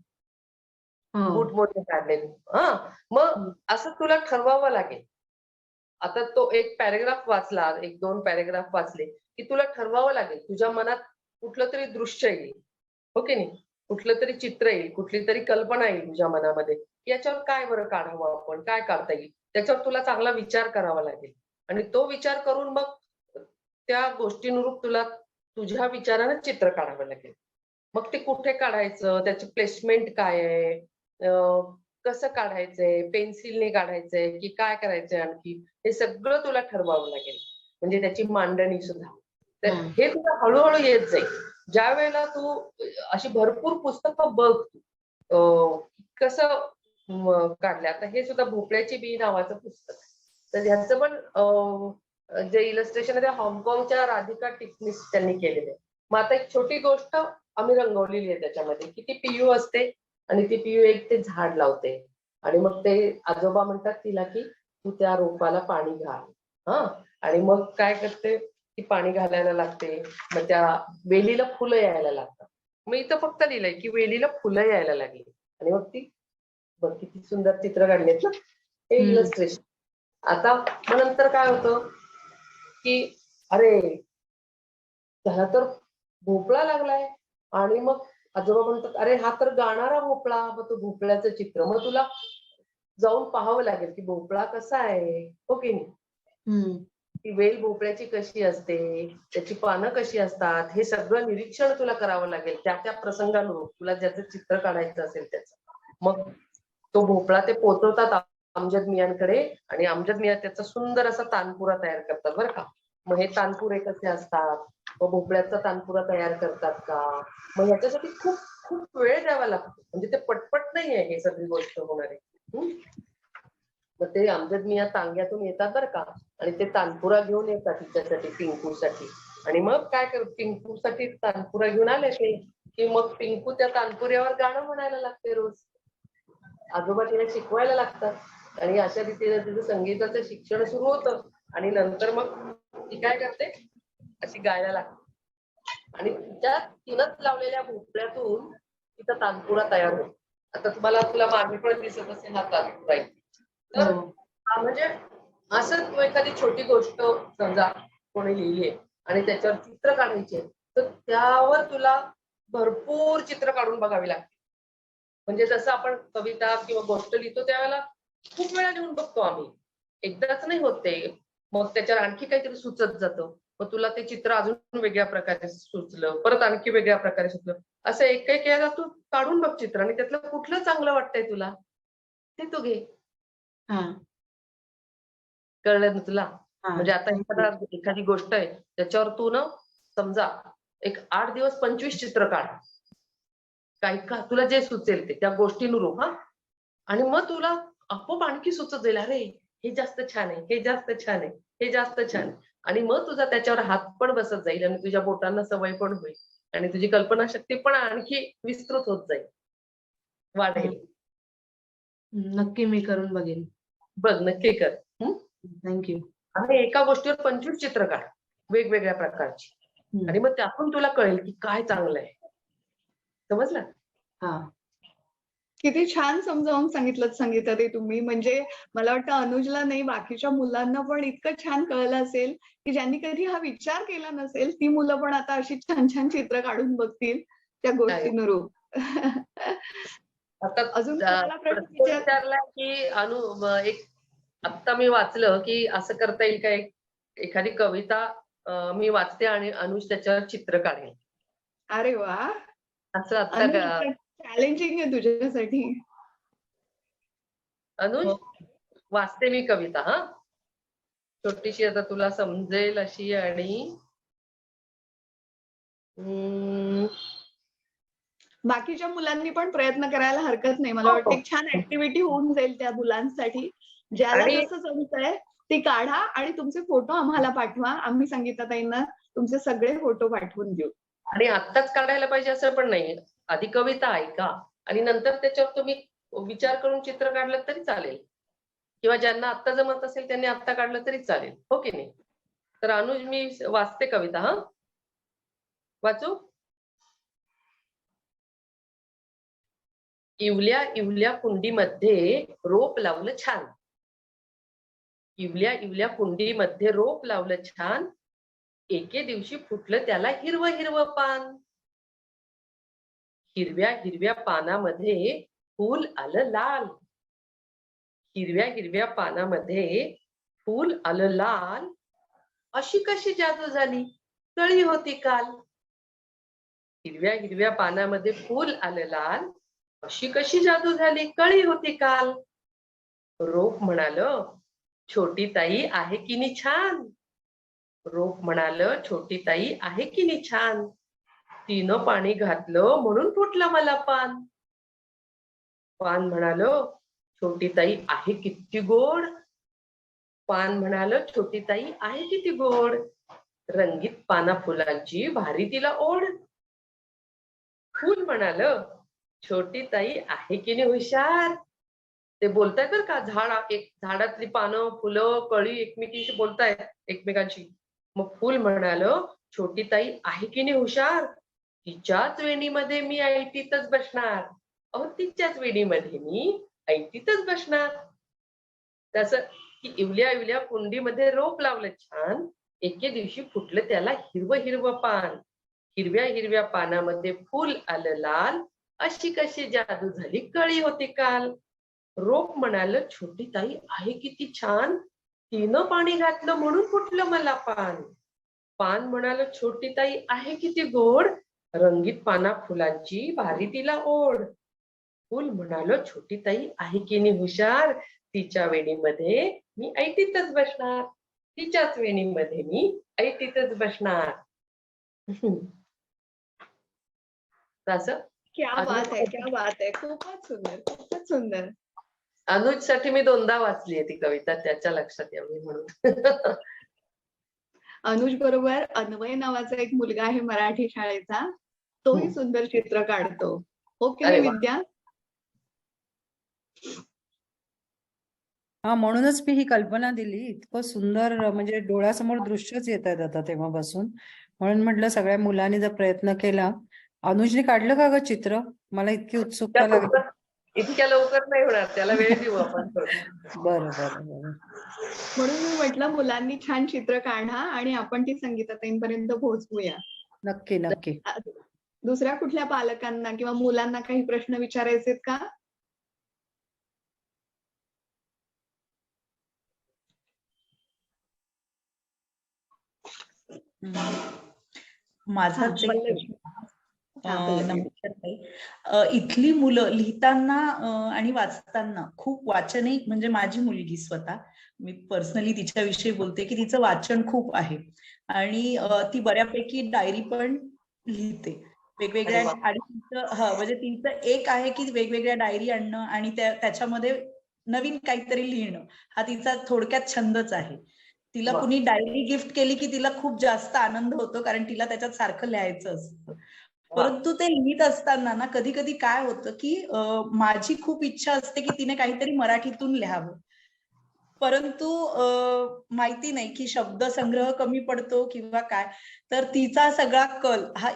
बूट मोठे काढलेत. मग असं तुला ठरवावं लागेल. आता तो एक पॅरेग्राफ वाचला, 1-2 पॅरेग्राफ वाचले की तुला ठरवावं लागेल. तुझ्या मनात कुठलं तरी दृश्य येईल, हो की नाही, कुठलं तरी चित्र येईल, कुठली तरी कल्पना येईल तुझ्या मनामध्ये. याच्यावर काय बरं काढावं आपण, काय काढता येईल, त्याच्यावर तुला चांगला विचार करावा लागेल आणि तो विचार करून मग त्या गोष्टीनुरूप तुला तुझ्या विचारानं चित्र काढावं लागेल. मग ते कुठे काढायचं, त्याची प्लेसमेंट काय आहे, कसं काढायचंय, पेन्सिलने काढायचंय की काय करायचंय आणखी, हे सगळं तुला ठरवावं लागेल. म्हणजे त्याची मांडणी सुद्धा. तर हं. हे तुला हळूहळू येत जाईल. ज्या वेळेला तू अशी भरपूर पुस्तकं बघ, कसं काढलं. आता हे सुद्धा भोपळ्याची बी नावाचं पुस्तक आहे. तर ह्याचं पण जे इलस्ट्रेशन आहे ते हाँगकाँगच्या राधिका टिकनिस त्यांनी केलेलं आहे. मग आता एक छोटी गोष्ट आम्ही रंगवलेली आहे त्याच्यामध्ये, की ती पियू असते आणि ती पियू एक ते झाड लावते आणि मग ते आजोबा म्हणतात तिला की तू त्या रोपाला पाणी घाल. हा, आणि मग काय करते, ती पाणी घालायला लागते. मग त्या वेलीला फुलं यायला लागतात. मग इथं फक्त लिहिलंय की वेलीला फुलं यायला लागली आणि मग ती बघ किती सुंदर चित्र काढलेत ना, हे हम्म. इलस्ट्रेशन. आता मग नंतर काय होतं की अरे त्याला तर भोपळा लागलाय, आणि मग आजोबा म्हणतात अरे हा तर गाणारा भोपळा. मग तो भोपळ्याचं चित्र मग तुला जाऊन पाहावं लागेल की भोपळा कसा आहे, हो की नाही. हम्म. ती वेल भोपळ्याची कशी असते, त्याची पानं कशी असतात, हे सगळं निरीक्षण तुला करावं लागेल त्या त्या प्रसंगानुरूप तुला ज्याचं चित्र काढायचं असेल त्याचं. मग तो भोपळा ते पोचवतात अमजद मियांकडे आणि अमजद मियां त्याचा सुंदर असा तानपुरा तयार करतात बरं का. मग हे तानपुरे कसे असतात, मग भोपळ्याचा तानपुरा तयार करतात का, मग ह्याच्यासाठी खूप खूप वेळ द्यावा लागतो. म्हणजे ते पटपट नाहीये हे सगळी गोष्ट होणारी. मग ते अमजद मियां तांग्यातून येतात बरं का, आणि ते तानपुरा घेऊन येतात तिच्यासाठी, पिंकूसाठी. आणि मग काय कर, पिंकूसाठी तानपुरा घेऊन आले ते की मग पिंकू त्या तानपुऱ्यावर गाणं म्हणायला लागते रोज. आजोबा तिला शिकवायला लागतात आणि अशा रीतीने तिचं संगीताचं शिक्षण सुरू होतं. आणि नंतर मग ती काय करते, अशी गायला लागते आणि तिच्या तिनंच लावलेल्या भोपळ्यातून तिचा तानपुरा तयार होतो. आता तुला मागे पण दिसत असेल हा तानपुरा आहे. तर हो. म्हणजे असं तू एखादी छोटी गोष्ट समजा कोणी लिहिली आहे आणि त्याच्यावर चित्र काढायचे, तर त्यावर तुला भरपूर चित्र काढून बघावी लागते. म्हणजे जसं आपण कविता किंवा गोष्ट लिहितो त्यावेळेला खूप वेळा लिहून बघतो आम्ही, एकदाच नाही होत ते. मग त्याच्यावर आणखी काहीतरी सुचत जातं. मग तुला ते चित्र अजून वेगळ्या प्रकारे सुचलं, परत आणखी वेगळ्या प्रकारे सुचलं. असं एक एक वेळेला तू काढून बघ चित्र आणि त्यातलं कुठलं चांगलं वाटतंय तुला ते तू घे. हा. कळलं ना तुला. हा. म्हणजे आता एखादी गोष्ट आहे त्याच्यावर तू ना समजा एक 8 दिवस 25 चित्र काढ. काही का तुला जे सुचेल ते त्या गोष्टीनुरूप. हा, आणि मग तुला आपोआप आणखी सुचत जाईल, अरे हे जास्त छान आहे, हे जास्त छान आहे, हे जास्त छान आहे. आणि मग तुझा त्याच्यावर हात पण बसत जाईल आणि तुझ्या बोटांना सवय पण होईल आणि तुझी कल्पनाशक्ती पण आणखी विस्तृत होत जाईल, वाढेल. नक्की मी करून बघेन. बघ, नक्की कर. थँक्यू. आणि एका गोष्टीवर 25 चित्र काढ वेगवेगळ्या प्रकारची, आणि मग त्यातून तुला कळेल की काय चांगलं आहे. समजलं? हा. किती छान समजावून सांगितलं संगीता ते तुम्ही. म्हणजे मला वाटतं अनुजला नाही, बाकीच्या मुलांना पण इतकं छान कळलं असेल की ज्यांनी कधी हा विचार केला नसेल, ती मुलं पण आता अशी छान छान चित्र काढून बघतील त्या गोष्टीनुरूप. आता अजून तुम्हाला प्रश्न प्रश्न विचारला की एक आता मी वाचलं की असं करता येईल का, एखादी कविता मी वाचते आणि अनुज त्याच्यावर चित्र काढेल. अरे वा, असं आता चॅलेंजिंग आहे तुझ्यासाठी. अनुज वाचते मी कविता. हा, छोटीशी आता तुला समजेल अशी. आणि बाकीच्या मुलांनी पण प्रयत्न करायला हरकत नाही. मला वाटतं एक छान ऍक्टिव्हिटी होऊन जाईल त्या मुलांसाठी. ज्याला जसं जमतंय ती काढा आणि तुमचे फोटो आम्हाला पाठवा. आम्ही संगीताताईंना तुमचे सगळे फोटो पाठवून देऊ. आणि आत्ताच काढायला पाहिजे असं पण नाही. आधी कविता ऐका आणि नंतर त्याच्यावर तुम्ही विचार करून चित्र काढलं तरी चालेल, किंवा ज्यांना आत्ता जमत असेल त्यांनी आत्ता काढलं तरी चालेल, हो की नाही. तर अनुज मी वाचते कविता. हा, वाचू? इवल्या इवल्या कुंडीमध्ये रोप लावलं छान. इवल्या इवल्या कुंडीमध्ये रोप लावलं छान. एके दिवशी फुटलं त्याला हिरवं हिरवं पान. हिरव्या हिरव्या पानामध्ये फूल आलं लाल. हिरव्या हिरव्या पानामध्ये फूल आलं लाल. अशी कशी जादू झाली, कळी होती काल. हिरव्या हिरव्या पानामध्ये फूल आलं लाल. अशी कशी जादू झाली कळी होती काल. रोप म्हणालं छोटी ताई आहे की नी छान. रोप म्हणालं छोटी ताई आहे की नी छान. तिनं पाणी घातलं म्हणून फुटलं मला पान. पान म्हणालं छोटी ताई आहे किती गोड. पान म्हणालं छोटी ताई आहे किती गोड. रंगीत पाना फुलांची भारी तिला ओढ. फूल म्हणालं छोटी ताई आहे की नाही हुशार. ते बोलतायत बरं का, झाडातली पानं फुलं कळी एकमेकींशी बोलतायत एकमेकांशी. मग फूल म्हणालं छोटी ताई आहे की नाही हुशार. तिच्याच वेणीमध्ये मी ऐटीतच बसणार. अहो तिच्याच वेणीमध्ये मी ऐटीतच बसणार. तसं की इवल्या इवल्या कुंडीमध्ये रोप लावलं छान. एके दिवशी फुटलं त्याला हिरवं हिरवं पान. हिरव्या हिरव्या पानामध्ये फूल आलं लाल. अशी कशी जादू झाली कळी होती काल. रोप म्हणालं छोटी ताई आहे किती छान. तिनं पाणी घातलं म्हणून फुटलं मला पान. पान म्हणालं छोटी ताई आहे किती गोड. रंगीत पाना फुलांची भारी तिला ओढ. फूल म्हणालं छोटी ताई आहे की नाही हुशार. तिच्या वेणीमध्ये मी ऐटीतच बसणार. तिच्याच वेणीमध्ये मी ऐटीतच बसणार. असं क्या बात है, क्या बात है. खूपच सुंदर, खूपच सुंदर. अनुज साठी मी 2दा वाचली ती कविता, त्याच्या लक्षात यावी म्हणून. अनुज बरोबर अन्वय नावाचा एक मुलगा आहे मराठी शाळेचा. तोही सुंदर चित्र काढतो. हो की नाही अरे वा. विद्या? हा, म्हणूनच मी ही कल्पना दिली. इतकं सुंदर म्हणजे डोळ्यासमोर दृश्यच येत आहेत आता तेव्हापासून. म्हणून म्हटलं सगळ्या मुलांनी जर प्रयत्न केला. अनुजने काढलं का ग चित्र? मला इतकी उत्सुकता लागली. इतक्या लवकर नाही होणार, त्याला वेळ देऊ आपण. बरं बरं बरं. म्हणून मी म्हटलं मुलांनी छान चित्र काढा आणि आपण ती संगीताताईंपर्यंत पोहोचवूया. नक्की नक्की. दुसऱ्या कुठल्या पालकांना किंवा मुलांना काही प्रश्न विचारायचे आहेत का? माझाच एक पल्लवी. पल्लवी. नमस्कार ताई. इथली मुलं लिहिताना आणि वाचताना खूप वाचनही, म्हणजे माझी मुलगी स्वतः, मी पर्सनली तिच्याविषयी बोलते की तिचं वाचन खूप आहे आणि ती बऱ्यापैकी डायरी पण लिहिते वेगवेगळ्या. आणि तिचं म्हणजे तिचं एक आहे की वेगवेगळ्या डायरी आणणं आणि त्याच्यामध्ये नवीन काहीतरी लिहिणं, हा तिचा थोडक्यात छंदच आहे. तिला कुणी डायरी गिफ्ट केली की तिला खूप जास्त आनंद होतो, कारण तिला त्याच्यात सारखं लिहायचं असतं. परंतु ते लिहित असताना ना कधी कधी काय होतं की माझी खूप इच्छा असते की तिने काहीतरी मराठीतून लिहावं, परंतु माहिती नाही की शब्दसंग्रह कमी पडतो किंवा काय, तर तिचा सगळा कल हा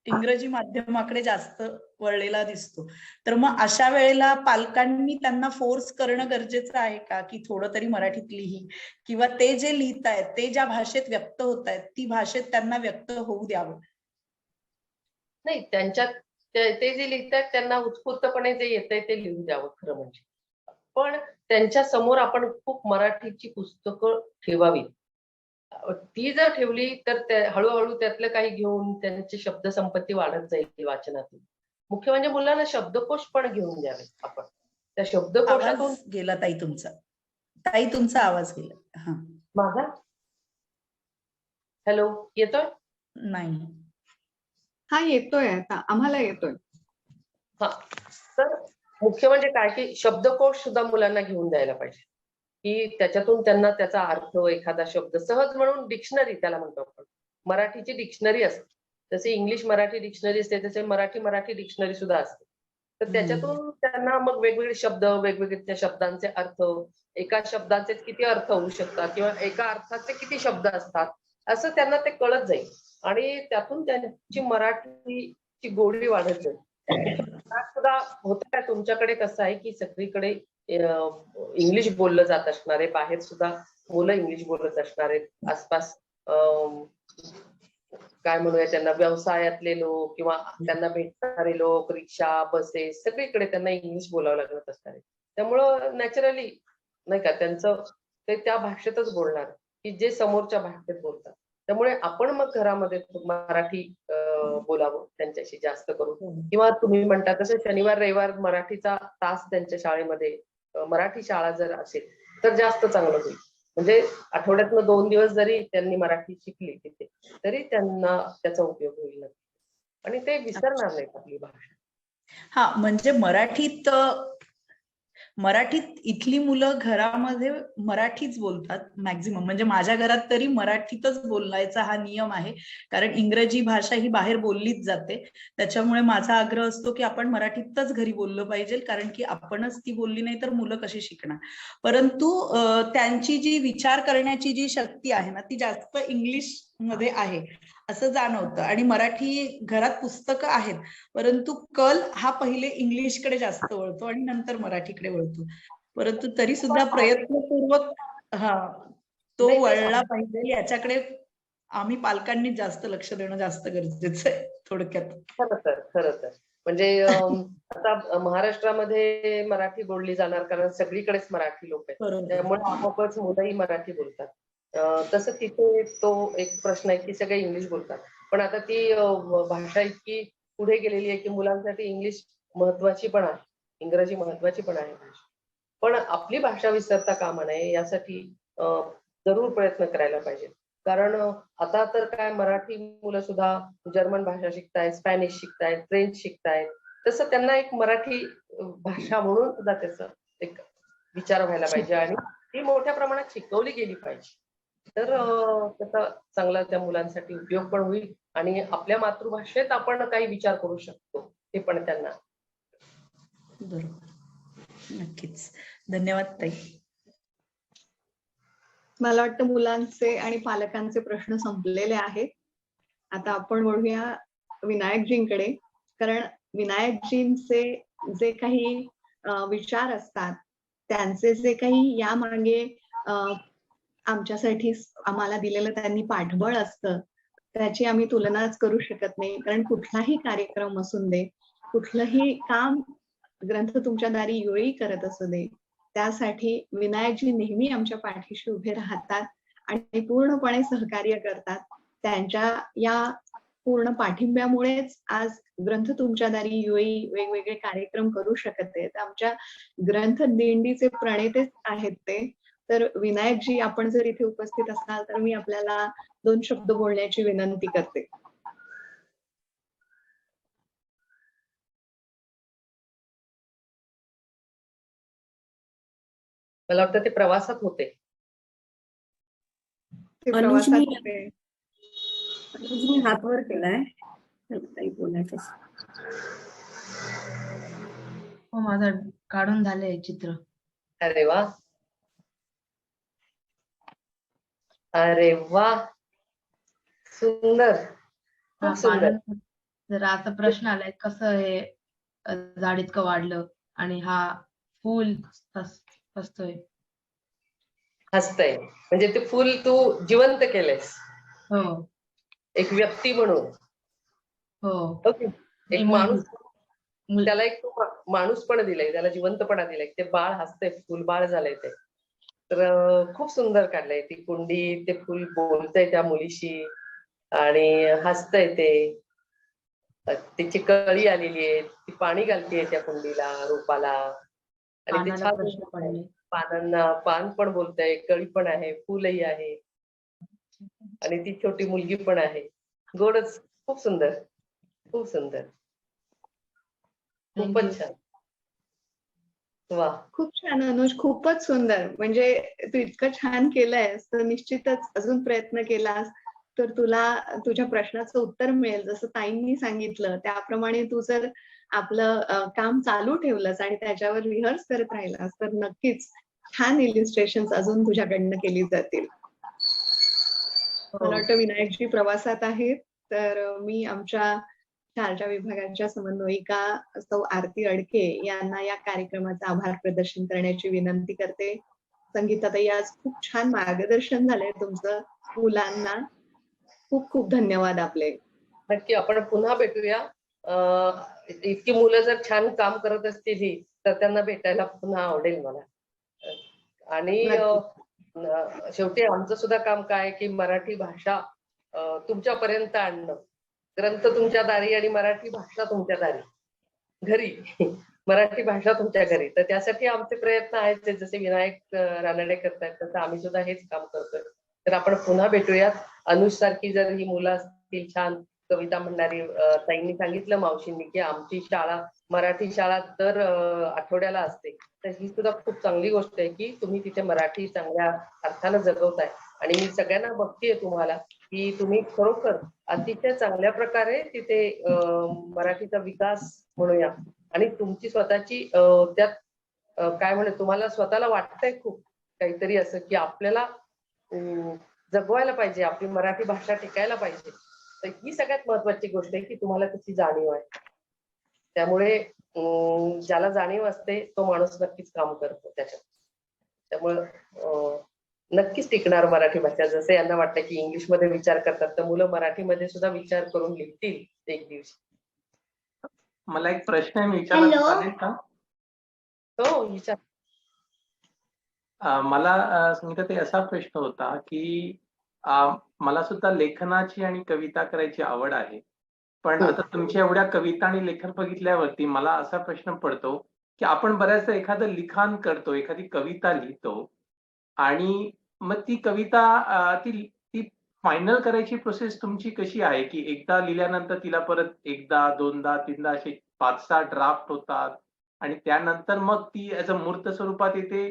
इंग्रजी माध्यमाकडे जास्त वळलेला दिसतो. तर मग अशा वेळेला पालकांनी त्यांना फोर्स करणं गरजेचं आहे का की थोडं तरी मराठीत लिही, किंवा ते जे लिहितायत ते ज्या भाषेत व्यक्त होत आहेत ती भाषेत त्यांना व्यक्त होऊ द्यावं? नाही, त्यांच्यात ते जे लिहितात त्यांना उत्स्फूर्तपणे जे येतंय ते लिहून द्यावं खरं म्हणजे. पण त्यांच्या समोर आपण खूप मराठीची पुस्तकं ठेवावी. ती जर ठेवली तर हळूहळू त्यातलं काही घेऊन त्यांची शब्दसंपत्ती वाढत जाईल वाचनातून. मुख्य म्हणजे मुलांना शब्दकोश पण घेऊन द्यावे आपण. त्या शब्दकोशातून. आवाज गेला ताई तुमचा आवाज गेला. हा, माझा हॅलो येतोय? नाही. हा येतोय, आता आम्हाला येतोय. हा, तर मुख्य म्हणजे काय की शब्दकोश सुद्धा मुलांना घेऊन द्यायला पाहिजे, की त्याच्यातून त्यांना त्याचा अर्थ, एखादा शब्द सहज म्हणून डिक्शनरी त्याला म्हणतो आपण. मराठीची डिक्शनरी असते, जसे इंग्लिश मराठी डिक्शनरी असते तसे मराठी डिक्शनरी सुद्धा असते. तर त्याच्यातून त्यांना मग वेगवेगळे शब्द, वेगवेगळे त्या शब्दांचे अर्थ, एका शब्दाचे किती अर्थ होऊ शकतात किंवा एका अर्थाचे किती शब्द असतात, असं त्यांना ते कळत जाईल आणि त्यातून त्यांची मराठीची गोडी वाढत जाईल. सुद्धा होत काय तुमच्याकडे कसं आहे की सगळीकडे इंग्लिश बोललं जात असणार आहे, बाहेर सुद्धा मुलं इंग्लिश बोलत असणार आहेत, आसपास काय म्हणूया त्यांना व्यवसायातले लोक किंवा त्यांना भेटणारे लोक, रिक्षा, बसेस, सगळीकडे त्यांना इंग्लिश बोलावं लागत असणार आहे. त्यामुळं नॅचरली नाही का त्यांचं ते त्या भाषेतच बोलणार की जे समोरच्या भाषेत बोलतात. त्यामुळे आपण मग घरामध्ये मराठी बोलावं त्यांच्याशी जास्त करून, किंवा तुम्ही म्हणता तसं शनिवार रविवार मराठीचा तास त्यांच्या शाळेमध्ये मराठी शाळा जर असेल तर जास्त चांगलं होईल. म्हणजे आठवड्यातनं 2 दिवस जरी त्यांनी मराठी शिकली तिथे तरी त्यांना त्याचा उपयोग होईल आणि ते विसरणार नाहीत आपली भाषा. हा, म्हणजे मराठीत इथली मुलं घरामध्ये मराठीच बोलतात मॅक्झिमम. म्हणजे माझ्या घरात तरी मराठीतच बोलायचा हा नियम आहे, कारण इंग्रजी भाषा ही बाहेर बोललीच जाते. त्याच्यामुळे माझा आग्रह असतो की आपण मराठीतच घरी बोललं पाहिजे, कारण की आपणच ती बोलली नाही तर मुलं कशी शिकणार. परंतु त्यांची जी विचार करण्याची जी शक्ती आहे ना ती जास्त इंग्लिश मध्ये आहे असं जाणवतं. आणि मराठी घरात पुस्तकं आहेत, परंतु कल हा पहिले इंग्लिशकडे जास्त वळतो आणि नंतर मराठीकडे वळतो. परंतु तरी सुद्धा प्रयत्नपूर्वक तो नाही, ते वळला पाहिजे याच्याकडे आम्ही पालकांनी जास्त लक्ष देणं जास्त गरजेचं आहे थोडक्यात. खरं तर म्हणजे आता महाराष्ट्रामध्ये मराठी बोलली जाणार कारण सगळीकडेच मराठी लोक आहेत, बरोबर. त्यामुळे आपोआपच मुलंही मराठी बोलतात. तसं तिथे तो एक प्रश्न आहे की सगळे इंग्लिश बोलतात, पण आता ती भाषा इतकी पुढे गेलेली आहे की मुलांसाठी इंग्लिश महत्वाची पण आहे, इंग्रजी महत्वाची पण आहे. पण आपली भाषा विसरता कामा नये यासाठी जरूर प्रयत्न करायला पाहिजे. कारण आता तर काय मराठी मुलं सुद्धा जर्मन भाषा शिकतायत, स्पॅनिश शिकतायत, फ्रेंच शिकतायत. तसं त्यांना एक मराठी भाषा म्हणून सुद्धा त्याचा एक विचार व्हायला पाहिजे आणि ती मोठ्या प्रमाणात शिकवली गेली पाहिजे. तर त्याचा चांगला त्या मुलांसाठी उपयोग पण होईल आणि आपल्या मातृभाषेत आपण काही विचार करू शकतो ते पण त्यांना. बरोबर, नक्कीच. धन्यवाद ताई. मला वाटतं मुलांचे आणि पालकांचे प्रश्न संपलेले आहेत. आता आपण वळूया विनायकजींकडे, कारण विनायकजींचे जे काही विचार असतात, त्यांचे जे काही यामागे आमच्यासाठी आम्हाला दिलेलं त्यांनी पाठबळ असतं, त्याची आम्ही तुलनाच करू शकत नाही. कारण कुठलाही कार्यक्रम असू दे, कुठलंही काम ग्रंथ तुमच्या दारी युएई करत असू दे, त्यासाठी विनायकजी नेहमी आमच्या पाठीशी उभे राहतात आणि पूर्णपणे सहकार्य करतात. त्यांच्या या पूर्ण पाठिंब्यामुळेच आज ग्रंथ तुमच्या दारी युएई वेगवेगळे कार्यक्रम करू शकत आहेत. आमच्या ग्रंथ दिंडीचे प्रणेतेच आहेत ते. तर विनायकजी, आपण जर इथे उपस्थित असाल तर मी आपल्याला 2 शब्द बोलण्याची विनंती करते. मला वाटतं ते प्रवासात होते. ते अनुजनी प्रवासात होते. अनुजनी हात वर केलाय, तर काही बोलायचं असेल. हो, माझं काढून झालंय चित्र. अरे वा, अरे वा, सुंदर, हा खूप सुंदर. पालन जर आता प्रश्न आलाय कसं हे झाड इतकं वाढलं आणि हा फूल हसतोय. हसतंय म्हणजे ते फुल तू जिवंत केलंयस हो एक व्यक्ती म्हणून. हो, ओके, एक माणूस, त्याला एक तू माणूस पण दिलाय, त्याला जिवंतपणा दिलाय. ते बाळ हसतंय, फुल बाळ झालंय ते. तर खूप सुंदर काढलंय. ती कुंडी, ते फुल बोलतंय त्या मुलीशी आणि हसतंय ते. तिची कळी आलेली आहे, ती पाणी घालतेय त्या कुंडीला, रोपाला आणि ते पानाला छान प्रश्न पडले. पानांना, पान पण बोलतंय, कळी पण आहे, फुलही आहे आणि ती छोटी मुलगी पण आहे. गोडच, खूप सुंदर, खूप सुंदर, थँक्यू. खूपच छान. वा, खूप छान अनुज, खूपच सुंदर. म्हणजे तू इतकं छान केलंयस तर निश्चितच अजून प्रयत्न केलास तर तुला तुझ्या प्रश्नाचं उत्तर मिळेल. जसं ताईंनी सांगितलं त्याप्रमाणे तू जर आपलं काम चालू ठेवलंस आणि त्याच्यावर रिहर्स करत राहिलास तर नक्कीच छान इलिस्ट्रेशन्स अजून तुझ्याकडनं केली जातील. मला वाटतं विनायकजी प्रवासात आहेत, तर मी आमच्या शारजा विभागाच्या समन्वयिका सौ आरती अडके यांना या कार्यक्रमाचं आभार प्रदर्शन करण्याची विनंती करते. संगीताताई, आज खूप छान मार्गदर्शन झालंय तुमचं मुलांना. खूप खूप धन्यवाद आपले. नक्की आपण पुन्हा भेटूया. इतकी मुलं जर छान काम करत असतील ही, तर त्यांना भेटायला पुन्हा आवडेल मला. आणि शेवटी आमचं सुद्धा काम काय की मराठी भाषा तुमच्यापर्यंत आणणं. ग्रंथ तुमच्या दारी आणि मराठी भाषा तुमच्या दारी, घरी मराठी भाषा तुमच्या घरी. तर त्यासाठी आमचे प्रयत्न आहेत, जसे विनायक रानडे करतायत तसं आम्ही सुद्धा हेच काम करतोय. तर आपण पुन्हा भेटूयात. अनुज सारखी जर ही मुलं असतील छान कविता म्हणणारी, ताईंनी सांगितलं मावशींनी की आमची शाळा मराठी शाळा दर आठवड्याला असते. तर ही सुद्धा खूप चांगली गोष्ट आहे की तुम्ही तिथे मराठी चांगल्या अर्थानं जगवताय. आणि मी सगळ्यांना बघतीये तुम्हाला की तुम्ही खरोखर अतिशय चांगल्या प्रकारे तिथे मराठीचा विकास म्हणूया आणि तुमची स्वतःची त्यात काय म्हणू, तुम्हाला स्वतःला वाटतंय खूप काहीतरी असं की आपल्याला जगवायला पाहिजे, आपली मराठी भाषा टिकायला पाहिजे. तर ही सगळ्यात महत्वाची गोष्ट आहे की तुम्हाला त्याची जाणीव आहे. त्यामुळे ज्याला जाणीव असते तो माणूस नक्कीच काम करतो त्याच्यात. त्यामुळं नक्कीच टिकणार मराठी भाषा. जसं यांना वाटतं की इंग्लिशमध्ये विचार करतात, तर मुलं मराठीमध्ये सुद्धा विचार करून लिहितील एक दिवशी. मला एक प्रश्न विचारला चालेल का? हो, विचार. मला स्मिता ताई असा प्रश्न होता की मला सुद्धा लेखनाची आणि कविता करायची आवड आहे. पण आता तुमच्या एवढ्या कविता आणि लेखन बघितल्यावरती मला असा प्रश्न पडतो की आपण बऱ्याचदा एखादं लिखाण करतो, एखादी कविता लिहितो आणि मग ती कविता ती ती फायनल करायची प्रोसेस तुमची कशी आहे? की एकदा लिहिल्यानंतर तिला परत एकदा, दोनदा, तीनदा असे 5-6 ड्राफ्ट होतात आणि त्यानंतर मग ती ॲज अ मूर्त स्वरूपात येते,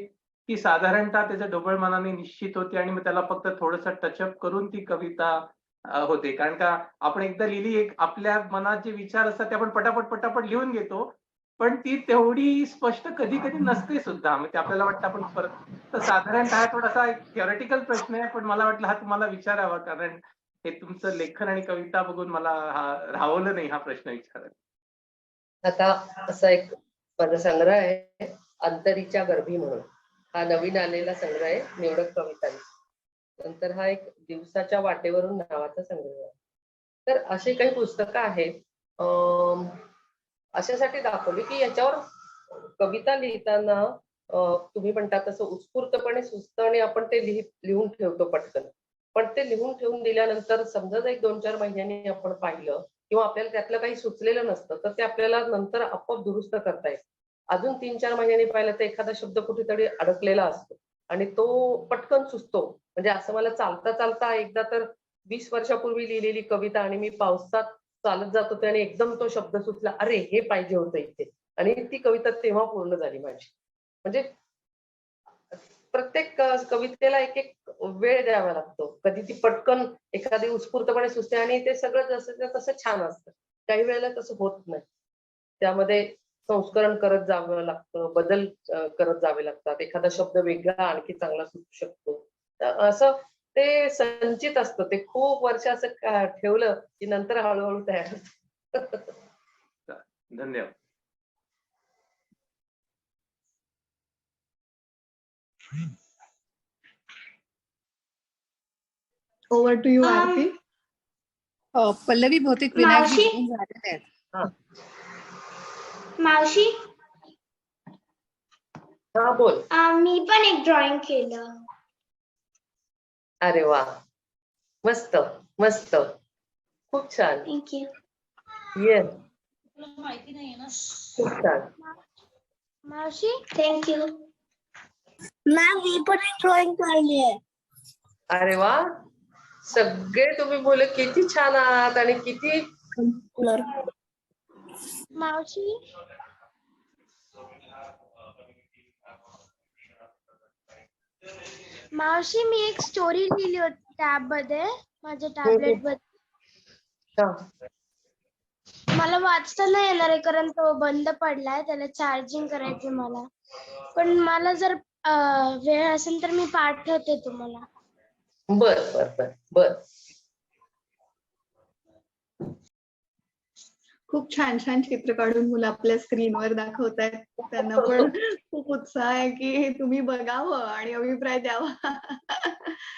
की साधारणतः त्याचं ढोबळमानाने निश्चित होते आणि मग त्याला फक्त थोडंसं टचअप करून ती कविता होते? कारण का आपण एकदा लिहिली, एक आपल्या मनात जे विचार असतात ते आपण पटापट लिहून घेतो. पण ती तेवढी स्पष्ट कधी-कधी नसते सुद्धा. मग ते आपल्याला वाटतं आपण परत. तर साधारणतः हा थोडासा एक थिअरेटिकल प्रश्न आहे, पण मला वाटलं हा तुम्हाला विचारावा, कारण हे तुमचं लेखन आणि कविता बघून मला राहवलं नाही हा प्रश्न विचारायला. आता असा एक माझा संग्रह आहे, अंतरीच्या गर्भी म्हणून. हा नवीन आलेला संग्रह आहे, निवडक कवितांचा. नंतर हा एक दिवसाच्या वाटेवरून नावाचा संग्रह आहे. तर अशी काही पुस्तकं आहेत अशासाठी दाखवली की याच्यावर कविता लिहिताना तुम्ही म्हणता तसं उत्स्फूर्तपणे सुचतं आणि आपण ते लिहून ठेवतो पटकन. पण ते लिहून ठेवून दिल्यानंतर समजा एक 2-4 महिन्यांनी आपण पाहिलं किंवा आपल्याला त्यातलं काही सुचलेलं नसतं, तर ते आपल्याला नंतर आपोआप दुरुस्त करता येतं. अजून 3-4 महिन्यांनी पाहिलं तर एखादा शब्द कुठेतरी अडकलेला असतो आणि तो पटकन सुचतो. म्हणजे असं मला चालता एकदा तर 20 वर्षापूर्वी लिहिलेली कविता आणि मी पावसात चालत जात होते आणि एकदम तो शब्द सुचला, अरे हे पाहिजे होतं इथे, आणि ती कविता तेव्हा पूर्ण झाली माझी. म्हणजे प्रत्येक कवितेला एक वेळ द्यावा लागतो. कधी ती पटकन एखादी उत्स्फूर्तपणे सुचते आणि ते सगळं जसं तसं छान असतं. काही वेळेला तसं होत नाही. त्यामध्ये संस्करण करत जावं लागतं, बदल करत जावे लागतात. एखादा शब्द वेगळा आणखी चांगला सुचू शकतो. तर असं ते संचित असतं. ते खूप वर्ष असं ठेवलं की नंतर हळूहळू तयार होतं. धन्यवाद. ओव्हर टू यू आरती. पल्लवी बहुतेक मावशी? विनायकजी घेऊन झालेले आहेत. मावशी, हा बोल. मी पण एक ड्रॉइंग केलं. अरे वा, मस्त मस्त, खूप छान. थँक्यू. येस, खूप छान. मावशी, थँक्यू. मॅम, मी पण एक ड्रॉइंग काढली आहे. अरे वा, सगळे तुम्ही मुलं किती छान आहात आणि किती. मावशी, मावशी, मी एक स्टोरी लिहिली होती टॅबमध्ये, माझ्या टॅबलेट मध्ये. मला वाचता नाही येणार आहे कारण तो बंद पडलाय, त्याला चार्जिंग करायचे मला. पण मला जर वेळ असेल तर मी पाठवते तुम्हाला. बर बर बर बर. खूप छान छान चित्र काढून मुलं आपल्या स्क्रीनवर दाखवतायत. त्यांना पण खूप उत्साह आहे की हे तुम्ही बघावं आणि अभिप्राय द्यावा.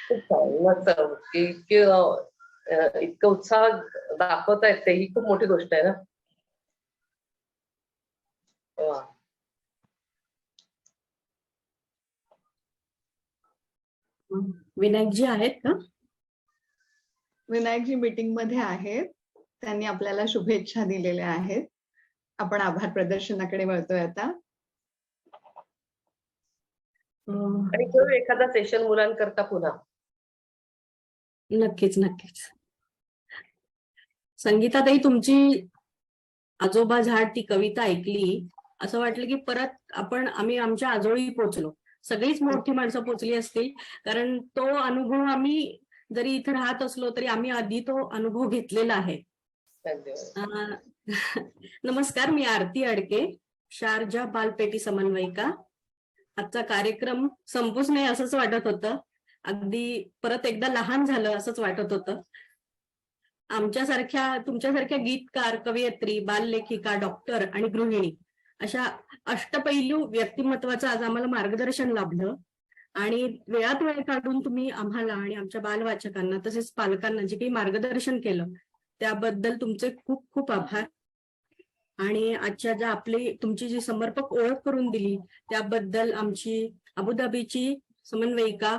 खूप छान, मस्त. इतकं उत्साह दाखवतायत ते, ही खूप मोठी गोष्ट आहे ना. वा. विनायकजी आहेत का? विनायकजी मीटिंग मध्ये आहेत. त्यांनी आपल्याला शुभेच्छा दिलेल्या आहेत. आपण आभार प्रदर्शनाकडे वळतोय आता. आणि घेऊ एखादा सेशन मुलांकरता पुन्हा. नक्कीच नक्कीच. संगीताताई, तुमची आजोबा झाड ती कविता ऐकली, असं वाटलं की परत आम्ही आमच्या आजोळी पोचलो. सगळीच मोठी माणसं पोचली असतील, कारण तो अनुभव आम्ही जरी इथे राहत असलो तरी आम्ही आधी तो अनुभव घेतलेला आहे. धन्यवाद. नमस्कार, मी आरती अडके, शारजा बालपेटी समन्वयिका. आजचा कार्यक्रम संपूच नाही असंच वाटत होतं. अगदी परत एकदा लहान झालं असंच वाटत होतं. तुमच्यासारख्या गीतकार, कवयित्री, बाललेखिका, डॉक्टर आणि गृहिणी अशा अष्टपैलू व्यक्तिमत्वाचं आज आम्हाला मार्गदर्शन लाभलं. आणि वेळात वेळ काढून तुम्ही आम्हाला आणि आमच्या बालवाचकांना तसेच पालकांना जे काही मार्गदर्शन केलं त्याबद्दल तुमचे खूप खूप आभार. आणि आजच्या तुमची जी समर्पक ओळख करून दिली त्याबद्दल आमची अबुधाबीची समन्वयिका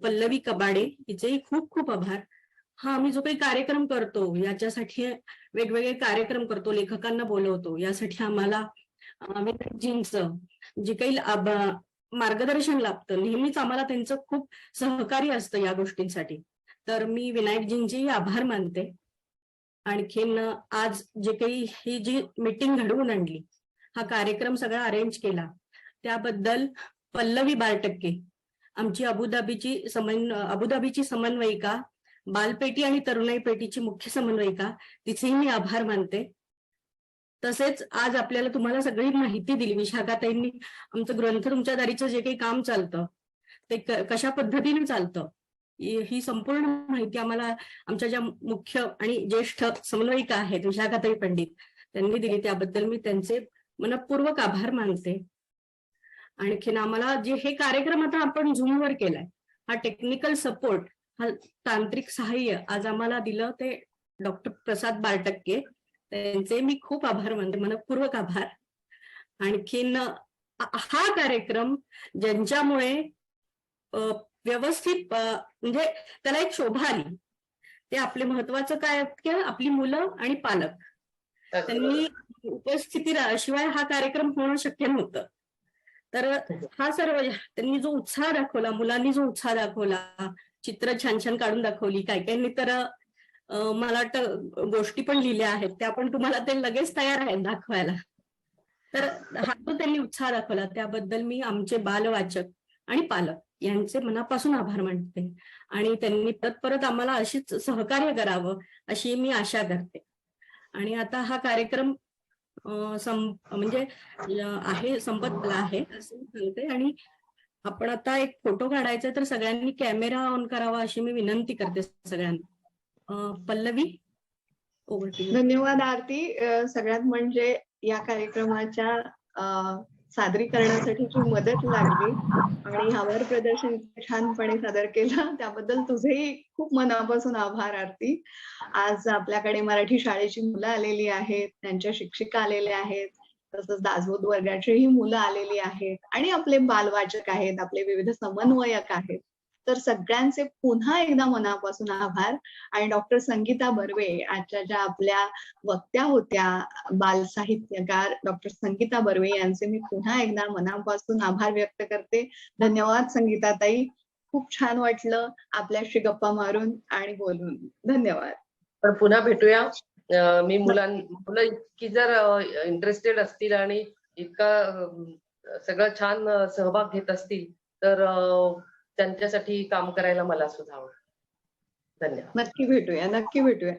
पल्लवी कबाडे हिचेही खूप खूप आभार. आम्ही जो काही कार्यक्रम करतो याच्यासाठी वेगवेगळे कार्यक्रम करतो, लेखकांना बोलवतो, यासाठी आम्हाला विनायकजींचं जे काही मार्गदर्शन लाभतं, नेहमीच आम्हाला त्यांचं खूप सहकार्य असतं या गोष्टींसाठी. तर मी विनायकजींचेही आभार मानते. आणखीन आज जे काही ही जी मीटिंग घडवून आणली, हा कार्यक्रम सगळा अरेंज केला त्याबद्दल पल्लवी बारटक्के, आमची अबुधाबीची समन्वयिका, बालपेटी आणि तरुणाई पेटीची मुख्य समन्वयिका, तिचेही मी आभार मानते. तसेच आज तुम्हाला सगळी माहिती दिली विशाखाताईंनी. आमचं ग्रंथ तुमच्या दारीचं जे काही काम चालतं ते कशा पद्धतीने चालतं ही संपूर्ण माहिती आम्हाला आमच्या ज्या मुख्य आणि ज्येष्ठ समन्वयिका आहेत विशाखाताई पंडित त्यांनी दिली. त्याबद्दल मी त्यांचे मनपूर्वक आभार मानते. आणखीन आम्हाला जे हे कार्यक्रम आता आपण झूमवर केलाय, हा टेक्निकल सपोर्ट, हा तांत्रिक सहाय्य आज आम्हाला दिलं ते डॉक्टर प्रसाद बारटक्के, त्यांचे मी खूप आभार मानते, मनपूर्वक आभार. आणखीन हा कार्यक्रम ज्यांच्यामुळे व्यवस्थित म्हणजे त्याला एक शोभा आली, ते आपले महत्वाचं काय की आपली मुलं आणि पालक. त्यांनी उपस्थितीशिवाय हा कार्यक्रम होणं शक्य नव्हतं. तर हा सर्व त्यांनी जो उत्साह दाखवला, मुलांनी जो उत्साह दाखवला, चित्र छान छान काढून दाखवली, काही तर मला वाटतं गोष्टी पण लिहिल्या आहेत, त्या पण तुम्हाला ते लगेच तयार आहेत दाखवायला. तर हा जो त्यांनी उत्साह दाखवला त्याबद्दल मी आमचे बालवाचक आणि पालक यांचे मनापासून आभार मानते. आणि त्यांनी परत आम्हाला अशीच सहकार्य करावं अशी मी आशा करते. आणि आता हा कार्यक्रम संपत आहे असं मी सांगते. आणि आपण आता एक फोटो काढायचा, तर सगळ्यांनी कॅमेरा ऑन करावा अशी मी विनंती करते सगळ्यांना. Pallavi, over to you. धन्यवाद आरती. सगळ्यात म्हणजे या कार्यक्रमाच्या सादरीकरणासाठीची मदत लागली आणि आभार प्रदर्शन छानपणे सादर केलं त्याबद्दल तुझेही खूप मनापासून आभार आरती. आज आपल्याकडे मराठी शाळेची मुलं आलेली आहेत, त्यांच्या शिक्षिका आलेल्या आहेत, तसंच दासबोध वर्गाचीही मुलं आलेली आहेत आणि आपले बालवाचक आहेत, आपले विविध समन्वयक आहेत. तर सगळ्यांचे पुन्हा एकदा मनापासून आभार. आणि डॉक्टर संगीता बर्वे आजच्या ज्या आपल्या वक्त्या होत्या, बाल साहित्यकार डॉक्टर संगीता बर्वे यांचे मी पुन्हा एकदा मनापासून आभार व्यक्त करते. धन्यवाद संगीताताई, खूप छान वाटलं आपल्याशी गप्पा मारून आणि बोलून. धन्यवाद. पण पुन्हा भेटूया. मुलं इतकी जर इंटरेस्टेड असतील आणि इतका सगळं छान सहभाग घेत असतील तर त्यांच्यासाठी काम करायला मला सुद्धा आवडेल. धन्यवाद. नक्की भेटूया.